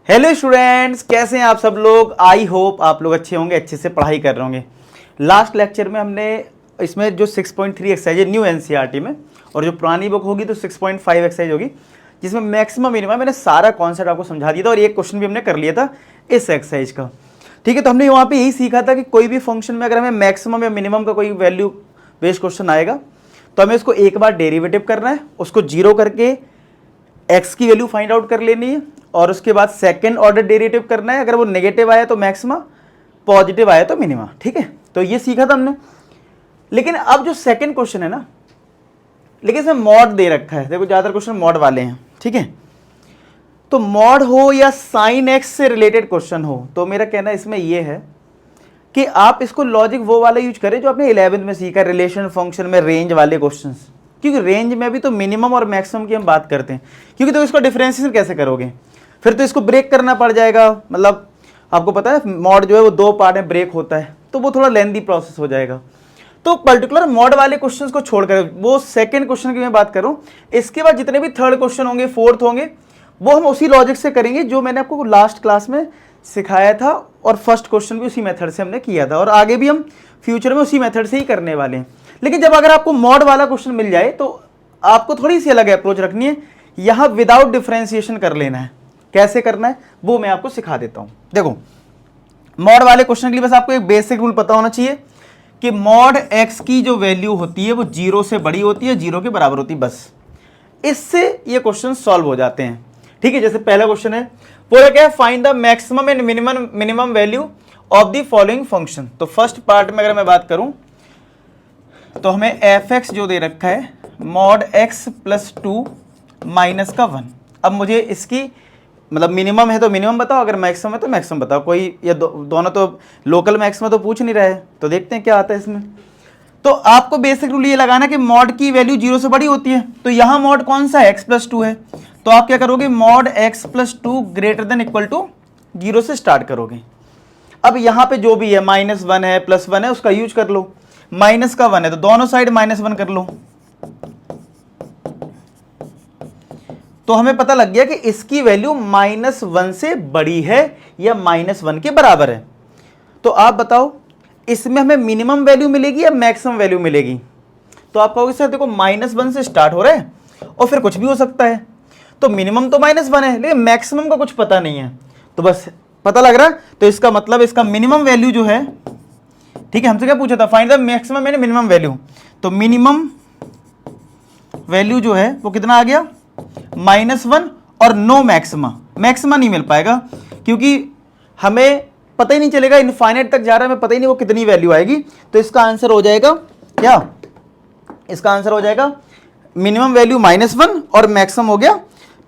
Hello students, कैसे हैं आप सब लोग। आई होप आप लोग अच्छे होंगे, अच्छे से पढ़ाई कर रहे होंगे। लास्ट लेक्चर में हमने इसमें जो 6.3 एक्सरसाइज है न्यू एनसीईआरटी में, और जो पुरानी बुक होगी तो 6.5 एक्सरसाइज होगी, जिसमें मैक्सिमम मिनिमम मैंने सारा कॉन्सेप्ट आपको समझा दिया था और एक क्वेश्चन भी हमने कर लिया था इस एक्सरसाइज का। ठीक है, तो हमने वहाँ पे यही सीखा था कि कोई भी फंक्शन में अगर हमें मैक्सिमम या मिनिमम का कोई वैल्यू बेस्ड क्वेश्चन आएगा तो हमें उसको एक बार डेरिवेटिव करना है, उसको जीरो करके एक्स की वैल्यू फाइंड आउट कर लेनी है, और उसके बाद सेकंड ऑर्डर डेरिवेटिव करना है। अगर वो नेगेटिव आया तो मैक्सिमा, पॉजिटिव आया तो मिनिमा। ठीक है, तो ये सीखा था हमने। लेकिन अब जो सेकंड क्वेश्चन है ना, लेकिन इसमें मॉड दे रखा है। देखो ज़्यादातर क्वेश्चन मॉड वाले हैं। ठीक है, तो मॉड हो या साइन एक्स से रिलेटेड क्वेश्चन हो, तो मेरा कहना इसमें यह है कि आप इसको लॉजिक वो वाला यूज करें जो आपने 11th में सीखा, रिलेशन फंक्शन में रेंज वाले क्वेश्चंस। क्योंकि रेंज में भी तो मिनिमम और मैक्सिमम की हम बात करते हैं, क्योंकि तो इसको डिफरेंशिएशन कैसे करोगे, फिर तो इसको ब्रेक करना पड़ जाएगा। मतलब आपको पता है मॉड जो है वो दो पार्ट में ब्रेक होता है, तो वो थोड़ा लेंदी प्रोसेस हो जाएगा। तो पर्टिकुलर मॉड वाले क्वेश्चंस को छोड़कर, वो सेकंड क्वेश्चन की मैं बात करूं, इसके बाद जितने भी थर्ड क्वेश्चन होंगे, फोर्थ होंगे, वो हम उसी लॉजिक से करेंगे जो मैंने आपको लास्ट क्लास में सिखाया था, और फर्स्ट क्वेश्चन भी उसी मेथड से हमने किया था, और आगे भी हम फ्यूचर में उसी मेथड से ही करने वाले हैं। लेकिन जब अगर आपको मॉड वाला क्वेश्चन मिल जाए तो आपको थोड़ी सी अलग अप्रोच रखनी है, यहां विदाउट डिफरेंशिएशन कर लेना है। कैसे करना है वो मैं आपको सिखा देता हूं। देखो, मॉड वाले क्वेश्चन के लिए बस आपको एक बेसिक रूल पता होना चाहिए कि मॉड एक्स की जो वैल्यू होती है वो जीरो से बड़ी होती है, जीरो के बराबर होती है। बस इससे ये क्वेश्चन सॉल्व हो जाते हैं। ठीक है, जैसे पहला क्वेश्चन है, पूरा क्या है, find the maximum and minimum value of the following function. तो फर्स्ट पार्ट में अगर मैं बात करूं तो हमें एफ एक्स जो दे रखा है, मॉड एक्स प्लस 2 माइनस का 1। अब मुझे इसकी मतलब मिनिमम है तो मिनिमम बताओ, अगर मैक्सिमम है तो मैक्सिमम बताओ। कोई या दोनों तो लोकल मैक्सिमम तो पूछ नहीं रहे, तो देखते हैं क्या आता है इसमें। तो आपको बेसिक रूल ये लगाना कि मॉड की वैल्यू जीरो से बड़ी होती है, तो यहां मॉड कौन सा है, एक्स प्लस 2 है, तो आप क्या करोगे, mod x plus 2 greater than equal to zero से स्टार्ट करोगे। अब यहां पे जो भी है, -1 है, +1 है, उसका यूज कर लो। माइनस का 1 है तो दोनों साइड -1 कर लो। तो हमें पता लग गया कि इसकी वैल्यू -1 से बड़ी है या -1 के बराबर है। तो आप बताओ इसमें हमें मिनिमम वैल्यू मिलेगी या मैक्सिमम वैल्यू मिलेगी। तो आप कहोगे सर देखो -1 से स्टार्ट हो रहा है और फिर कुछ भी हो सकता है, तो मिनिमम तो -1 है लेकिन मैक्सिमम का कुछ पता नहीं है। तो बस पता लग रहा है, तो इसका मतलब इसका मिनिमम वैल्यू जो है, ठीक है, हमसे क्या पूछा था, find the maximum and minimum value. तो मिनिमम वैल्यू जो है वो कितना आ गया, -1 और नो मैक्सिमा। मैक्सिमा नहीं मिल पाएगा क्योंकि हमें पता ही नहीं चलेगा, इनफाइनाइट तक जा रहा है, हमें पता ही नहीं वो कितनी वैल्यू आएगी। तो इसका आंसर हो जाएगा क्या, इसका आंसर हो जाएगा मिनिमम वैल्यू -1 और मैक्सिमम हो गया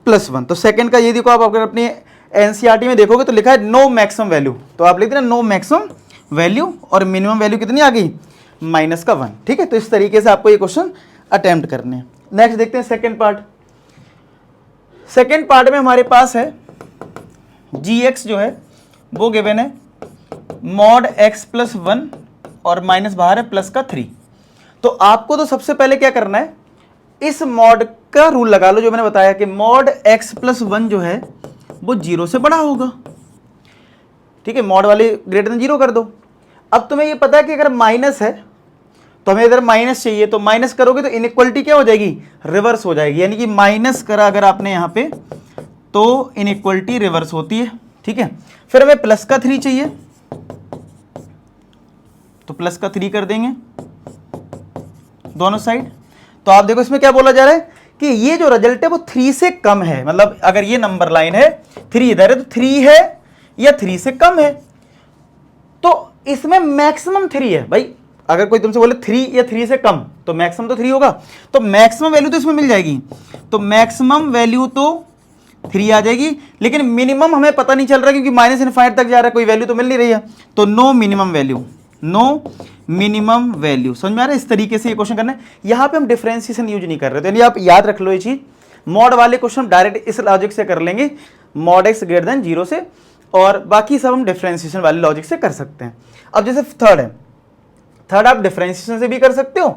+1। तो सेकंड का ये देखो, आप अगर अपनी एनसीईआरटी में देखोगे तो लिखा है नो मैक्सिमम वैल्यू, तो आप लिख देना नो मैक्सिमम वैल्यू, और मिनिमम वैल्यू कितनी आ गई, -1। ठीक है, तो इस तरीके से आपको ये क्वेश्चन अटेम्प्ट करने हैं। नेक्स्ट देखते हैं सेकंड पार्ट। सेकंड पार्ट में हमारे पास है gx जो है वो गिवन है मॉड x प्लस 1 और माइनस बाहर है प्लस का 3। तो आपको तो सबसे पहले क्या करना है, इस मॉड का रूल लगा लो जो मैंने बताया कि मॉड x प्लस 1 जो है वो जीरो से बड़ा होगा। ठीक है, मॉड वाले ग्रेटर देन जीरो कर दो। अब तुम्हें ये पता है कि अगर माइनस है तो हमें इधर माइनस चाहिए, तो माइनस करोगे तो इनइक्वलिटी क्या हो जाएगी, रिवर्स हो जाएगी। यानी कि माइनस करा अगर आपने यहाँ पे तो इनइक्वलिटी रिवर्स होती है। ठीक है, फिर हमें प्लस का 3 चाहिए, तो प्लस का 3 कर देंगे दोनों साइड। तो आप देखो इसमें क्या बोला जा रहा है कि ये जो रिजल्ट है वो 3 से कम है। मतलब अगर ये नंबर लाइन है, 3 इधर है, तो 3 है या 3 से कम है, तो इसमें मैक्सिमम 3 है। भाई अगर कोई तुमसे बोले 3 या 3 से कम, तो मैक्सिमम तो 3 होगा, तो मैक्सिमम वैल्यू तो इसमें मिल जाएगी। तो मैक्सिमम वैल्यू तो 3 आ जाएगी, लेकिन मिनिमम हमें पता नहीं चल रहा क्योंकि -∞ तक जा रहा है, कोई वैल्यू तो मिल नहीं रही है। तो no minimum value, no minimum value. समझ में आ रहा है, इस तरीके से ये क्वेश्चन करना है। यहां पे हम डिफरेंशिएशन यूज नहीं कर रहे, तो यानी आप याद रख लो ये चीज, मॉड वाले क्वेश्चन डायरेक्ट इस लॉजिक से कर लेंगे, mod x greater than zero से, और बाकी सब हम डिफरेंशिएशन वाले लॉजिक से कर सकते हैं। अब जैसे थर्ड है, थर्ड आप डिफरेंशिएशन से भी कर सकते हो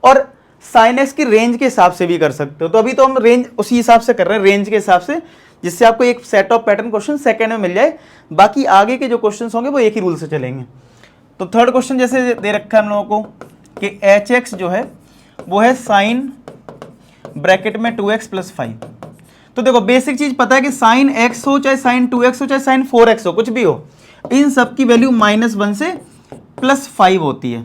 और साइन एक्स की रेंज के हिसाब से भी कर सकते हो। तो अभी तो हम रेंज उसी हिसाब से कर रहे हैं, रेंज के हिसाब से जिससे आपको एक set of pattern question second में मिल जाए, बाकी आगे के जो क्वेश्चन होंगे वो एक ही रूल से चलेंगे। तो थर्ड क्वेश्चन जैसे दे रखा है हम लोगों को कि एच एक्स जो है वो है साइन ब्रैकेट में 2x + 5। तो देखो बेसिक चीज पता है कि साइन x हो चाहे साइन 2x हो चाहे साइन 4x हो, कुछ भी हो, इन सब की वैल्यू -1 से +5 होती है,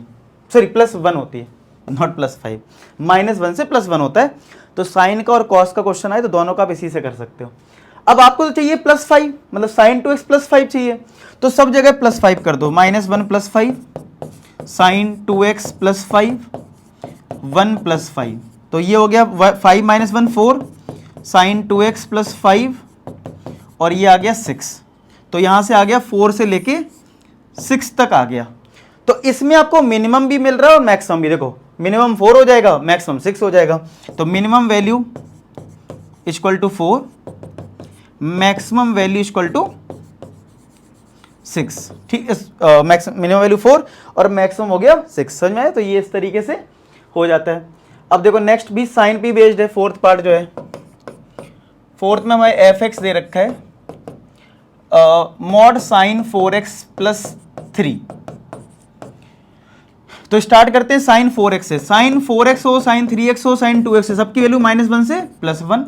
सॉरी +1 होती है, नॉट +5, -1 से +1 होता है। तो साइन का और कॉस का क्वेश्चन आए तो दोनों का आप इसी से कर सकते हो। अब आपको तो चाहिए +5, मतलब साइन 2x + 5 चाहिए, तो सब जगह +5 कर दो, -1 + 5 साइन 2x + 5 1 + 5, तो ये हो गया 5 - 1 4 साइन 2x + 5 और ये आ गया 6। तो यहां से आ गया 4 से लेके 6 तक आ गया। तो इसमें आपको मिनिमम भी मिल रहा है और मैक्सिमम भी। देखो मिनिमम 4 हो जाएगा, मैक्सिमम 6 हो जाएगा। तो minimum value equal to 4, maximum value equal to 6। ठीक है, मिनिमम वैल्यू 4 और मैक्सिमम हो गया 6। समझ में आया? तो ये इस तरीके से हो जाता है। अब देखो नेक्स्ट भी साइन पी बेस्ड है, फोर्थ पार्ट जो है, फोर्थ में हमारे एफ एक्स दे रखा है मॉड साइन 4x + 3। तो स्टार्ट करते हैं साइन 4x से। साइन 4x हो, साइन 3x हो, साइन 2x है, सबकी वैल्यू -1 से +1।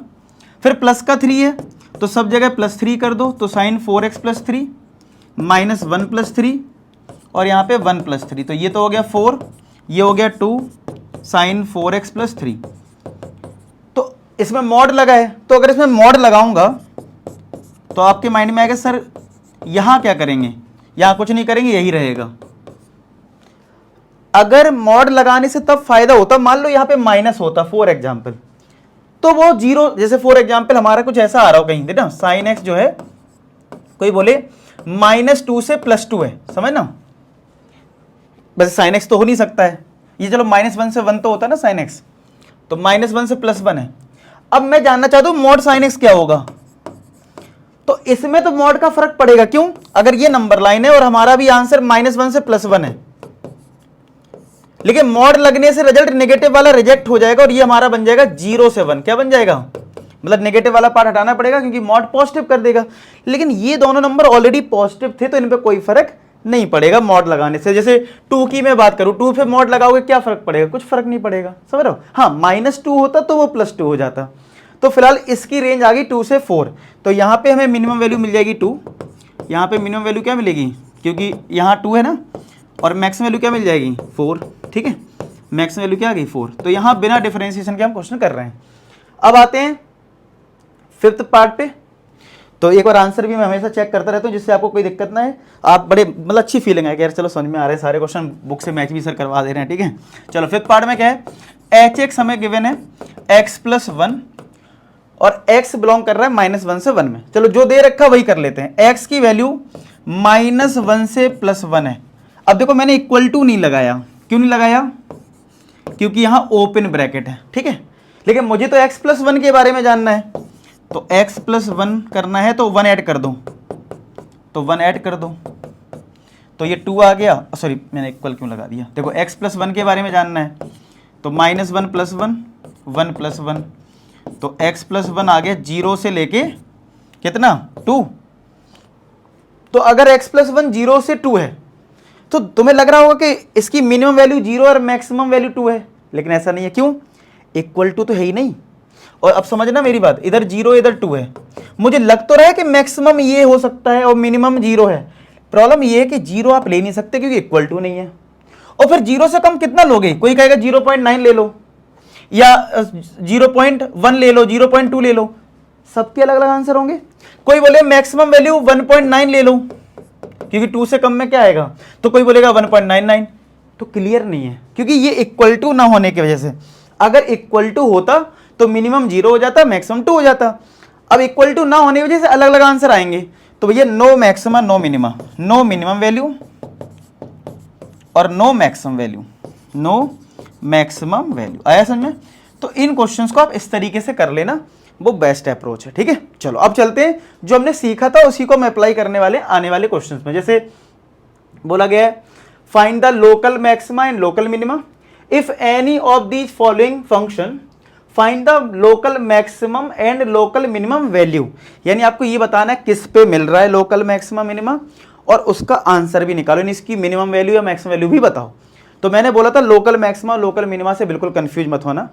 फिर प्लस का 3 है तो सब जगह +3 कर दो, तो साइन 4x + 3 -1 + 3 और यहाँ पे 1 + 3, तो ये तो हो गया 4, ये हो गया 2 साइन 4x + 3। तो इसमें मॉड लगा है, तो अगर इसमें मॉड लगाऊंगा तो आपके माइंड में आएगा सर यहां क्या करेंगे, यहां कुछ नहीं करेंगे, यही रहेगा। अगर मॉड लगाने से तब फायदा होता, मान लो यहां पे माइनस होता फॉर एग्जाम्पल, तो वो 0, जैसे फॉर एग्जाम्पल हमारा कुछ ऐसा आ रहा हो कहीं ना, साइन एक्स जो है कोई बोले -2 से +2 है, समझ ना, वैसे साइन एक्स तो हो नहीं सकता है ये, चलो -1 से 1 तो होता है ना साइन एक्स, तो -1 से +1 है। अब मैं जानना चाहता हूं मॉड साइन एक्स क्या होगा, तो इसमें तो मॉड का फर्क पड़ेगा। क्यों? अगर ये नंबर लाइन है और हमारा भी आंसर -1 से +1 है, लेकिन मॉड लगने से रिजल्ट नेगेटिव वाला रिजेक्ट हो जाएगा और ये हमारा बन जाएगा 0 से 1। क्या बन जाएगा? मतलब नेगेटिव वाला पार्ट हटाना पड़ेगा क्योंकि मॉड पॉजिटिव कर देगा। लेकिन ये दोनों नंबर ऑलरेडी पॉजिटिव थे तो इन पे कोई फर्क नहीं पड़ेगा मॉड लगाने से। जैसे 2 की मैं बात करूं, 2 पे मॉड लगाओगे क्या फर्क पड़ेगा? कुछ फर्क नहीं पड़ेगा, समझ रहे हो? हाँ, -2 होता तो वो +2 हो जाता। तो फिलहाल इसकी रेंज आ गई 2 से 4, तो यहाँ पे हमें मिनिमम वैल्यू मिल जाएगी 2, यहाँ पे मिनिमम वैल्यू क्या मिलेगी, क्योंकि यहाँ 2 है ना, और मैक्सिमम वैल्यू क्या मिल जाएगी 4। ठीक है, मैक्सिमम वैल्यू क्या आ गई 4। तो यहाँ बिना डिफरेंशिएशन के हम क्वेश्चन कर रहे हैं। अब आते हैं फिफ्थ पार्ट पे। तो एक बार आंसर भी मैं हमेशा चेक करता रहता हूँ जिससे आपको कोई दिक्कत ना है, आप बड़े मतलब अच्छी फीलिंग है कि यार चलो समझ में आ रहे हैं, सारे क्वेश्चन बुक से मैच भी सर करवा दे रहे हैं। ठीक है, चलो फिफ्थ पार्ट में क्या है, एच एक्स हमें गिवन है x + 1 और x बिलोंग कर रहा है -1 से 1 में। चलो जो दे रखा वही कर लेते हैं। x की वैल्यू -1 से +1 है। अब देखो मैंने इक्वल टू नहीं लगाया, क्यों नहीं लगाया? क्योंकि यहां ओपन ब्रैकेट है। ठीक है, लेकिन मुझे तो x + 1 के बारे में जानना है, तो x + 1 करना है तो 1 ऐड कर दो, तो 1 ऐड कर दो, तो ये 2 आ गया। सॉरी मैंने इक्वल क्यों लगा दिया, देखो x + 1 के बारे में जानना है तो -1 + 1 1 + 1, तो x + 1 आ गया 0 से लेके कितना 2। तो अगर x + 1 0 से 2 है तो तुम्हें लग रहा होगा कि इसकी मिनिमम वैल्यू 0 और मैक्सिमम वैल्यू 2 है, लेकिन ऐसा नहीं है। क्यों? इक्वल टू तो है ही नहीं। और अब समझना मेरी बात, इधर 0 इधर 2 है, मुझे लग तो रहा है कि मैक्सिमम ये हो सकता है और मिनिमम 0 है। प्रॉब्लम ये है कि 0 आप ले नहीं सकते क्योंकि इक्वल टू नहीं है। और फिर 0 से कम कितना लोगे? कोई कहेगा 0.9 ले लो या 0.1 ले लो, 0.2 ले लो, सबके अलग अलग आंसर होंगे। कोई बोले मैक्सिमम वैल्यू 1.9 ले लो क्योंकि 2 से कम में क्या आएगा, तो कोई बोलेगा 1.99। तो क्लियर नहीं है क्योंकि ये इक्वल टू ना होने की वजह से। अगर इक्वल टू होता तो मिनिमम 0 हो जाता, मैक्सिमम 2 हो जाता। अब इक्वल टू ना होने की वजह से अलग अलग आंसर आएंगे। तो भैया no maximum no minimum, no minimum value और no maximum value, no maximum value. आया समझ में? तो इन क्वेश्चंस को आप इस तरीके से कर लेना, वो बेस्ट अप्रोच है। ठीक है, चलो अब चलते हैं, जो हमने सीखा था उसी को हम अप्लाई करने वाले आने वाले क्वेश्चंस में। जैसे बोला गया है find the local maxima and local minima if any of these following function find the local maximum and local minimum value, यानी आपको ये बताना है किस पे मिल रहा है लोकल मैक्सिमम मिनिमम, और उसका आंसर भी निकालो, यानी इसकी मिनिमम वैल्यू या मैक्सिमम वैल्यू भी बताओ। तो मैंने बोला था लोकल मैक्सिमा लोकल मिनिमा से बिल्कुल कंफ्यूज मत होना,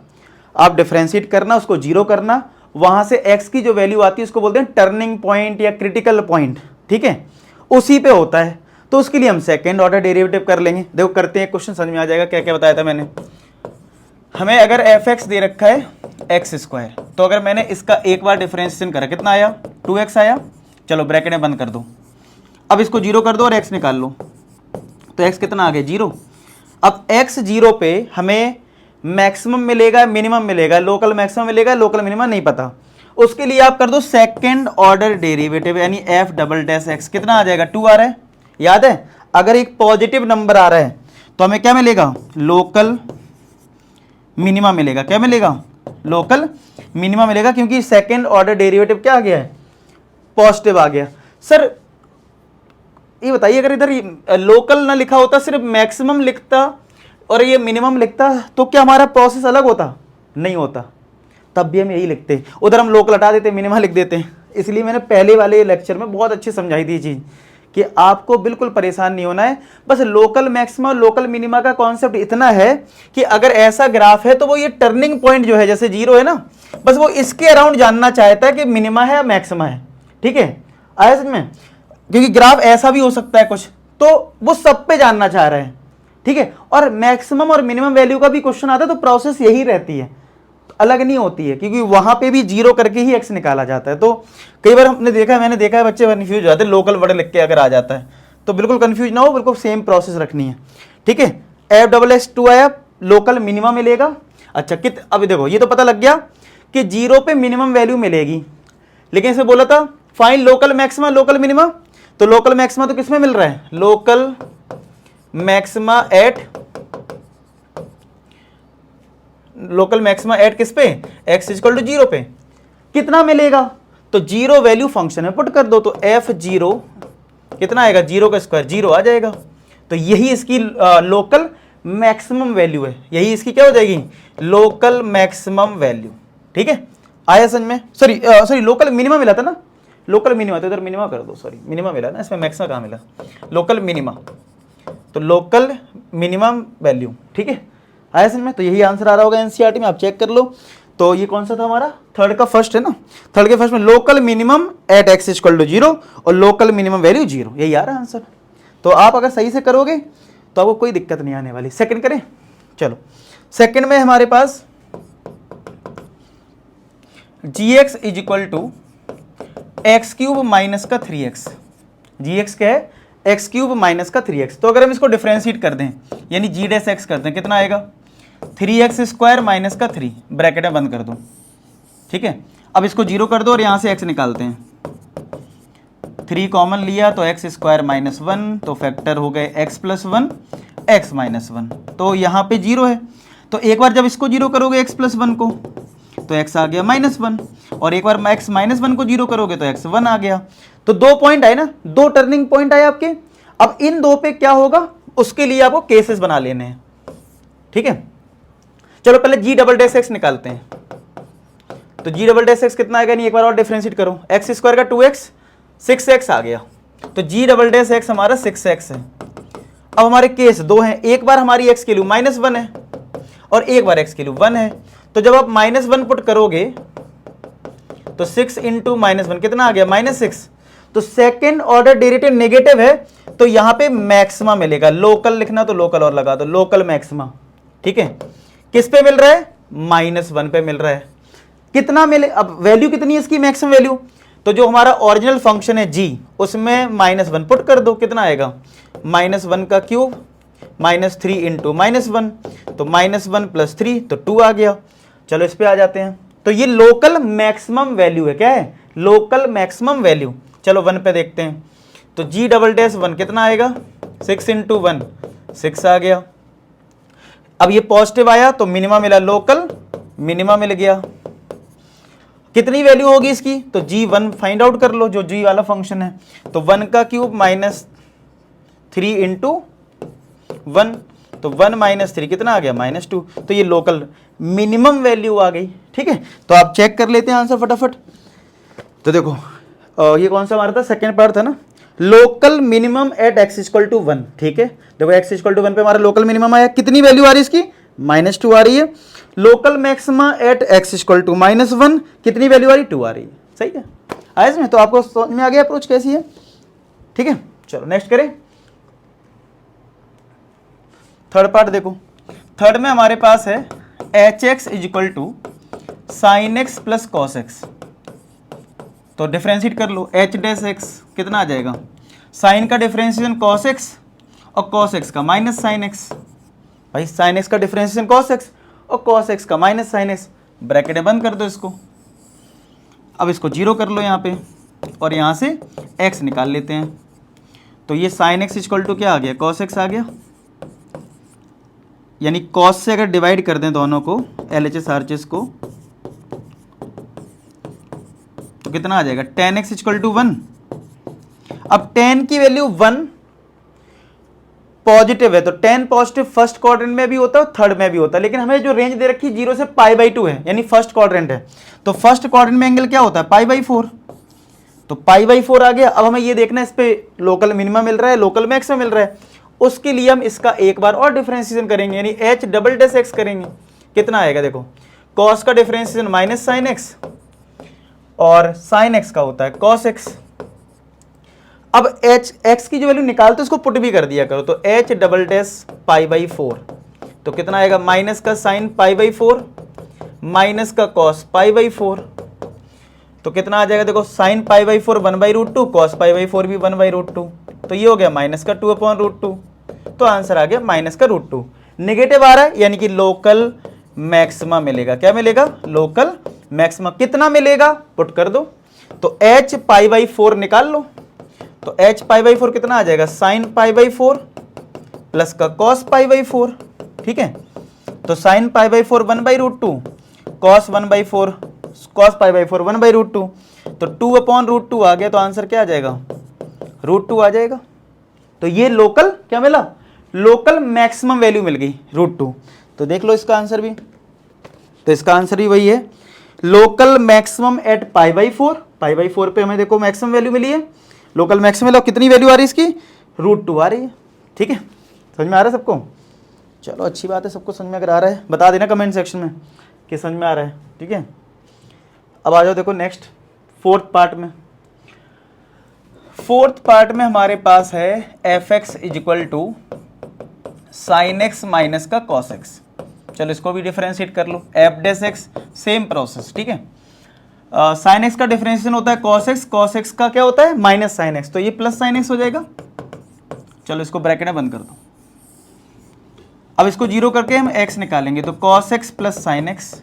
आप डिफरेंशिएट करना, उसको जीरो करना, वहां से एक्स की जो वैल्यू आती है उसको बोलते हैं टर्निंग पॉइंट या क्रिटिकल पॉइंट, ठीक है, उसी पे होता है। तो उसके लिए हम सेकेंड ऑर्डर डेरिवेटिव कर लेंगे। देखो करते हैं, क्वेश्चन समझ में आ जाएगा क्या क्या बताया था मैंने। हमें अगर एफ एक्स दे रखा है एक्स स्क्वायर, तो अगर मैंने इसका एक बार डिफरेंशिएशन करा कितना आया 2x आया, चलो ब्रैकेट में बंद कर दो, अब इसको जीरो कर दो और x निकाल लो, तो x कितना आ गया 0। अब x 0 पे हमें मैक्सिमम मिलेगा मिनिमम मिलेगा, लोकल मैक्सिमम मिलेगा लोकल मिनिमम नहीं पता, उसके लिए आप कर दो सेकंड ऑर्डर डेरिवेटिव, यानी f डबल डैश x कितना आ जाएगा 2 आ रहा है, याद है अगर एक पॉजिटिव नंबर आ रहा है तो हमें क्या मिलेगा लोकल मिनिमा मिलेगा, क्या मिलेगा लोकल मिनिमा मिलेगा, क्योंकि सेकंड ऑर्डर डेरिवेटिव क्या आ गया है पॉजिटिव आ गया। सर ये बताइए अगर इधर लोकल ना लिखा होता सिर्फ मैक्सिमम लिखता और ये मिनिमम लिखता तो क्या हमारा प्रोसेस अलग होता? नहीं होता, तब भी हम यही लिखते, उधर हम लोकल हटा देते मिनिमम लिख देते। इसलिए मैंने पहले वाले लेक्चर में बहुत अच्छी समझाई थी चीज़ कि आपको बिल्कुल परेशान नहीं होना है, बस लोकल मैक्सिमा लोकल मिनिमा का कॉन्सेप्ट इतना है कि अगर ऐसा ग्राफ है तो वो ये टर्निंग पॉइंट जो है जैसे 0 है ना, बस वो इसके अराउंड जानना चाहता है कि मिनिमा है या मैक्सिमा है, ठीक है आया समझ में, क्योंकि ग्राफ ऐसा भी हो सकता है कुछ, तो वो सब पे जानना चाह रहे हैं, ठीक है। और मैक्सिमम और मिनिमम वैल्यू का भी क्वेश्चन आता है तो प्रोसेस यही रहती है, अलग नहीं होती है, क्योंकि वहां पे भी जीरो करके ही एक्स निकाला जाता है। तो कई बार हमने देखा है, मैंने देखा है बच्चे कंफ्यूज हो जाते हैं, लोकल वर्ड लिख के अगर आ जाता है तो बिल्कुल कंफ्यूज ना हो, बिल्कुल सेम प्रोसेस रखनी है, ठीक है। एफ डबल एस 2 आया, लोकल मिनिमा मिलेगा। अच्छा अभी देखो ये तो पता लग गया कि 0 पे मिनिमम वैल्यू मिलेगी, लेकिन इसे बोला था find local maxima local minima, तो लोकल मैक्सिमा तो किसमें मिल रहा है लोकल मैक्सिमा एट किस पे x इक्वल टू 0 पे कितना मिलेगा, तो 0 वैल्यू फंक्शन में पुट कर दो, तो f0 कितना आएगा 0 का स्क्वायर 0 आ जाएगा, तो यही इसकी लोकल मैक्सिमम वैल्यू है, यही इसकी क्या हो जाएगी लोकल मैक्सिमम वैल्यू, ठीक है आया समझ में। सॉरी लोकल मिनिमा मिला था ना, लोकल मिनिमा, तो इधर मिनिमा कर दो, सॉरी मिनिमा मिला ना, इसमें मैक्सिमा कहाँ मिला, लोकल मिनिमा, तो लोकल मिनिमम वैल्यू, ठीक है आया समझ में। तो यही आंसर आ रहा होगा एनसीईआरटी में, आप चेक कर लो। तो ये कौन सा था हमारा थर्ड का फर्स्ट है ना, थर्ड के फर्स्ट में local minimum at x equal to 0 और लोकल मिनिमम वैल्यू 0, यही आ रहा है आंसर। तो आप अगर सही से करोगे तो आपको कोई दिक्कत नहीं आने वाली। सेकंड करें, चलो सेकंड में हमारे पास gx is equal to x cube minus का 3x, gx क्या है एक्स क्यूब माइनस का 3x, तो अगर हम इसको डिफरेंशिएट कर दें यानी g डैश x करते हैं कितना आएगा 3x स्क्वायर माइनस का 3, ब्रैकेट में बंद कर दो, ठीक है। अब इसको 0 कर दो और यहाँ से x निकालते हैं, 3 कॉमन लिया तो x स्क्वायर माइनस 1, तो फैक्टर हो गए x प्लस 1 x माइनस 1, तो यहाँ पे 0 है, तो एक बार जब इसको 0 करोगे x प्लस 1 को तो x आ गया माइनस 1, और एक बार x माइनस 1 को 0 करोगे तो x 1 आ गया। तो 2 पॉइंट आए ना, 2 टर्निंग पॉइंट आए आपके। अब इन 2 पे क्या होगा उसके लिए आपको केसेस बना लेने हैं, ठीक है। चलो पहले g डबल डैश x निकालते हैं, तो g डबल डैश x कितना आएगा, नहीं एक बार और डिफरेंशिएट करो, x स्क्वायर का 2x 6x आ गया, तो g डबल डैश x हमारा 6x है। अब हमारे केस 2 हैं, एक बार हमारी x की वैल्यू -1 है और एक बार x की वैल्यू 1 है, तो जब आप -1 पुट करोगे तो 6 इंटू -1 कितना आ गया -6, तो सेकेंड ऑर्डर डेरिवेटिव नेगेटिव है, तो यहां पे मैक्सिमा मिलेगा, लोकल लिखना तो लोकल और लगा दो लोकल मैक्सिमा, ठीक है। किस पे मिल रहा है -1 पे मिल रहा है, कितना मिले, अब वैल्यू कितनी है इसकी मैक्सिमम वैल्यू, तो जो हमारा ओरिजिनल फंक्शन है g उसमें -1 पुट कर दो, कितना आएगा -1 का क्यूब -3 इंटू -1, तो -1 प्लस 3 तो 2 आ गया। चलो इस पे आ जाते हैं, तो ये लोकल मैक्सिमम वैल्यू है, क्या है लोकल मैक्सिमम वैल्यू। चलो 1 पे देखते हैं, तो g डबल डैश 1 कितना आएगा 6 इंटू 1 6 आ गया। अब ये पॉजिटिव आया तो मिनिमा मिला, लोकल मिनिमा मिल गया। कितनी वैल्यू होगी इसकी, तो g1 फाइंड आउट कर लो, जो g वाला फंक्शन है, तो 1 का क्यूब -3 इंटू 1, तो 1 माइनस 3 कितना आ गया -2। तो ये लोकल मिनिमम वैल्यू आ गई। ठीक है, तो आप चेक कर लेते हैं आंसर फटाफट। तो देखो ये कौन सा हमारा था, सेकेंड पार्ट था ना, local minimum at x equal to 1। ठीक है, देखो x इक्वल टू 1 पे हमारा लोकल मिनिमम आया, कितनी वैल्यू आ रही है इसकी, -2 आ रही है। Local maxima at x equal to -1, कितनी वैल्यू आ रही, 2 आ रही है। सही है, आया इसमें? तो आपको समझ में आ गया अप्रोच कैसी है। ठीक है, चलो नेक्स्ट करें। थर्ड पार्ट देखो, थर्ड में हमारे पास है hx equal to sine x plus cos x. तो डिफ्रेंशिएट कर लो, h डैश x कितना आ जाएगा, साइन का डिफ्रेंशिएशन cos x और cos x का माइनस साइन x। भाई साइन x का डिफ्रेंशिएशन cos x और cos x का माइनस साइन x, ब्रैकेट बंद कर दो इसको। अब इसको जीरो कर लो यहाँ पे और यहाँ से x निकाल लेते हैं। तो ये साइन x इक्वल टू क्या आ गया, cos x आ गया, यानी cos से अगर डिवाइड कर दें दोनों को, LHS RHS को, तो कितना आ जाएगा, tan x इक्वल टू 1। अब tan की वैल्यू 1 पॉजिटिव है, तो tan पॉजिटिव फर्स्ट क्वाड्रेंट में भी होता है, थर्ड में भी होता है, लेकिन हमें जो रेंज दे रखी 0 से π/2 है, यानी फर्स्ट क्वाड्रेंट है। तो फर्स्ट क्वाड्रेंट में एंगल क्या होता है, π/4। तो π/4 आ गया। अब हमें ये देखना है इस पे लोकल मिनिमा मिल रहा है, लोकल मैक्सिमा मिल रहा है, उसके लिए हम इसका एक बार और डिफरेंशिएशन करेंगे, यानी h डबल डैश x करेंगे। कितना आएगा देखो, cos का डिफरेंशिएशन माइनस साइन x और साइन x का होता है cos x। अब x की जो वैल्यू निकालते उसको पुट भी कर दिया करो, तो h डबल डैश π/4, तो कितना आएगा, माइनस का साइन π/4 माइनस का cos π/4, तो कितना आ जाएगा देखो, साइन π/4 1/√2, cos π/4 भी 1/√2, तो ये हो गया माइनस का 2/√2। तो आंसर आ गया माइनस का √2। नेगेटिव आ रहा है, यानी कि लोकल मैक्सिमा मिलेगा। क्या मिलेगा, लोकल मैक्सिमा। कितना मिलेगा, पुट कर दो, तो h π/4 निकाल लो। तो h π/4 कितना आ जाएगा, साइन π/4 प्लस का cos π/4। ठीक है, तो साइन π/4 1/√2, cos 1/4, cos π/4 1/√2, तो 2/√2 आ गया। तो आंसर क्या आ जाएगा, √2 आ जाएगा। तो ये लोकल क्या मिला, लोकल मैक्सिमम वैल्यू मिल गई √2। तो देख लो इसका आंसर भी, तो इसका आंसर भी वही है, लोकल मैक्सिमम एट π/4 पे हमें देखो मैक्सिमम वैल्यू मिली है, लोकल मैक्सिमम मिला, कितनी वैल्यू आ रही है इसकी, √2 आ रही है। ठीक है, समझ में आ रहा है सबको? चलो अच्छी बात है, सबको समझ में अगर आ रहा है बता देना कमेंट सेक्शन में कि समझ में आ रहा है। ठीक है, अब आ जाओ देखो नेक्स्ट फोर्थ पार्ट में। फोर्थ पार्ट में हमारे पास है fx equal to sine x minus का cos x। चलो इसको भी डिफरेंशिएट कर लो, f dash x, same process. ठीक है, साइन x का डिफरेंशिएशन होता है cos x का क्या होता है, माइनस साइन x, तो ये प्लस साइन x हो जाएगा। चलो इसको ब्रैकेट में बंद कर दो। अब इसको जीरो करके हम x निकालेंगे, तो cos x plus sine x,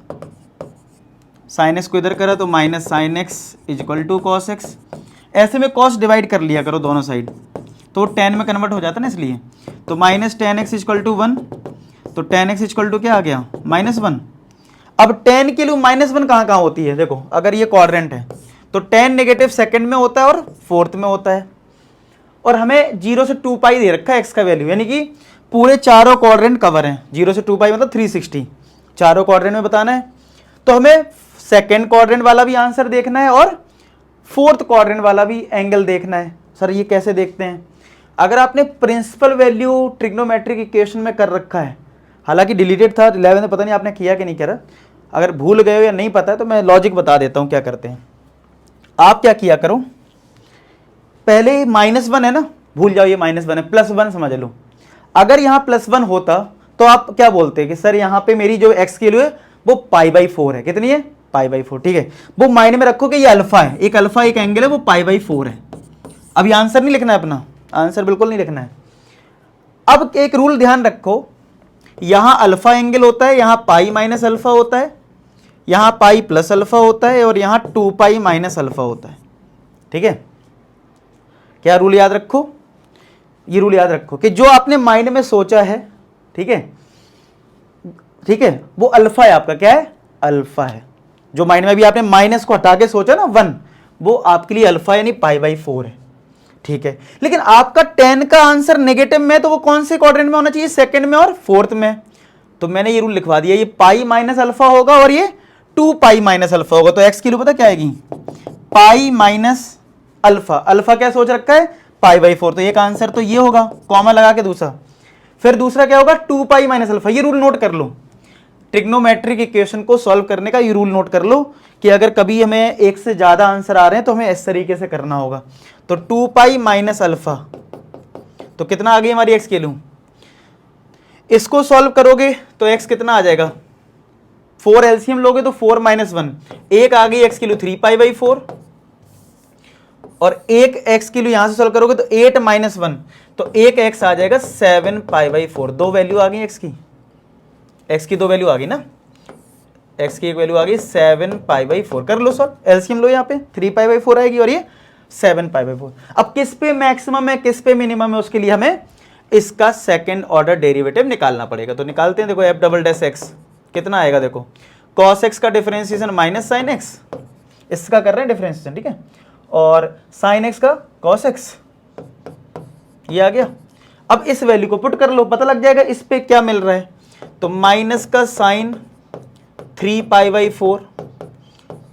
sine x को इधर करा तो minus sine x equal to cos x। ऐसे में cos डिवाइड कर लिया करो दोनों साइड, तो tan में कन्वर्ट हो जाता है ना, इसलिए। तो minus tan x equal to 1, तो tan x इक्वल टू क्या आ गया, -1। अब tan के लिए -1 कहाँ कहाँ होती है, देखो अगर ये क्वाड्रेंट है तो tan नेगेटिव सेकंड में होता है और फोर्थ में होता है, और हमें 0 से 2π दे रखा है x का वैल्यू, यानी कि पूरे चारों क्वाड्रेंट कवर हैं। 0 से 2π मतलब 360, चारों क्वाड्रेंट में बताना है। तो हमें सेकेंड क्वाड्रेंट वाला भी आंसर देखना है और फोर्थ क्वाड्रेंट वाला भी एंगल देखना है। सर ये कैसे देखते हैं, अगर आपने प्रिंसिपल वैल्यू ट्रिग्नोमेट्रिक इक्वेशन में कर रखा है, हालांकि डिलीटेड था 11 में, पता नहीं आपने किया कि नहीं करा, अगर भूल गए हो या नहीं पता है तो मैं लॉजिक बता देता हूँ क्या करते हैं। आप क्या किया करो, पहले -1 है ना, भूल जाओ ये -1 है, +1 समझ लो। अगर यहाँ +1 होता तो आप क्या बोलते कि सर यहाँ पे मेरी जो x की वैल्यू है वो π/4 है, कितनी है, π/4। ठीक है, वो माइंड में रखो कि ये अल्फा है, एक अल्फा एक एंगल है, वो π/4 है। अभी आंसर नहीं लिखना है अपना, आंसर बिल्कुल नहीं लिखना है। अब एक रूल ध्यान रखो, यहाँ अल्फा एंगल होता है, यहाँ पाई माइनस अल्फा होता है, यहाँ पाई प्लस अल्फा होता है, और यहाँ 2π माइनस अल्फा होता है। ठीक है, क्या रूल याद रखो, ये रूल याद रखो कि जो आपने माइंड में सोचा है, ठीक है, ठीक है, वो अल्फा है आपका, क्या है, अल्फा है। जो माइंड में भी आपने माइनस को हटा के सोचा ना 1, वो आपके लिए अल्फा यानी π/4 है। ठीक है, लेकिन आपका 10 का आंसर नेगेटिव में, तो वो कौन से क्वाड्रेंट में होना चाहिए? सेकंड में और फोर्थ में। तो मैंने ये रूल लिखवा दिया, ये पाई माइनस अल्फा होगा और ये 2 पाई माइनस अल्फा होगा। तो एक्स की वैल्यू पता क्या आएगी? Pi minus alpha. अल्फा क्या सोच रखा है? पाई बाई 4। तो एक आंसर तो ये होगा, कॉमा लगा के दूसरा। फिर दूसरा क्या होगा? 2 पाई माइनस अल्फा। ये रूल नोट कर लो, ट्रिग्नोमेट्रिक इक्वेशन को सॉल्व करने का ये रूल नोट कर लो कि अगर कभी हमें एक से ज्यादा आंसर आ रहे हैं तो हमें इस तरीके से करना होगा। तो 2 पाई माइनस अल्फा, तो कितना आ गई हमारी एक्स की वैल्यू? इसको सॉल्व करोगे तो एक्स कितना आ जाएगा? 4 एलसीएम लोगे तो 4 माइनस 1, एक आ गई एक्स की वैल्यू 3 पाई बाई 4, और एक एक्स की वैल्यू यहां से सॉल्व करोगे तो 8 माइनस 1, तो एक एक्स आ जाएगा 7 पाई बाई 4। दो वैल्यू आ गई एक्स की दो वैल्यू आ गई ना, एक्स की एक वैल्यू आ गई 7 पाई बाई 4। कर लो सॉल्व, एलसीएम लो, यहाँ पे 3 पाई बाई 4 आएगी और ये 7 पाई बाई 4। अब किस पे मैक्सिमम है किस पे मिनिमम है, उसके लिए हमें इसका सेकंड ऑर्डर डेरिवेटिव निकालना पड़ेगा। तो निकालते हैं, देखो एफ डबल डैश एक्स कितना आएगा? देखो कॉस एक्स का डिफरेंशिएशन माइनस साइन एक्स, इसका कर रहे हैं डिफरेंशिएशन, ठीक है, और साइन एक्स का कॉस एक्स, ये आ गया। अब इस वैल्यू को पुट कर लो, पता लग जाएगा इस पे क्या मिल रहा है। तो माइनस का साइन 3 पाई बाई 4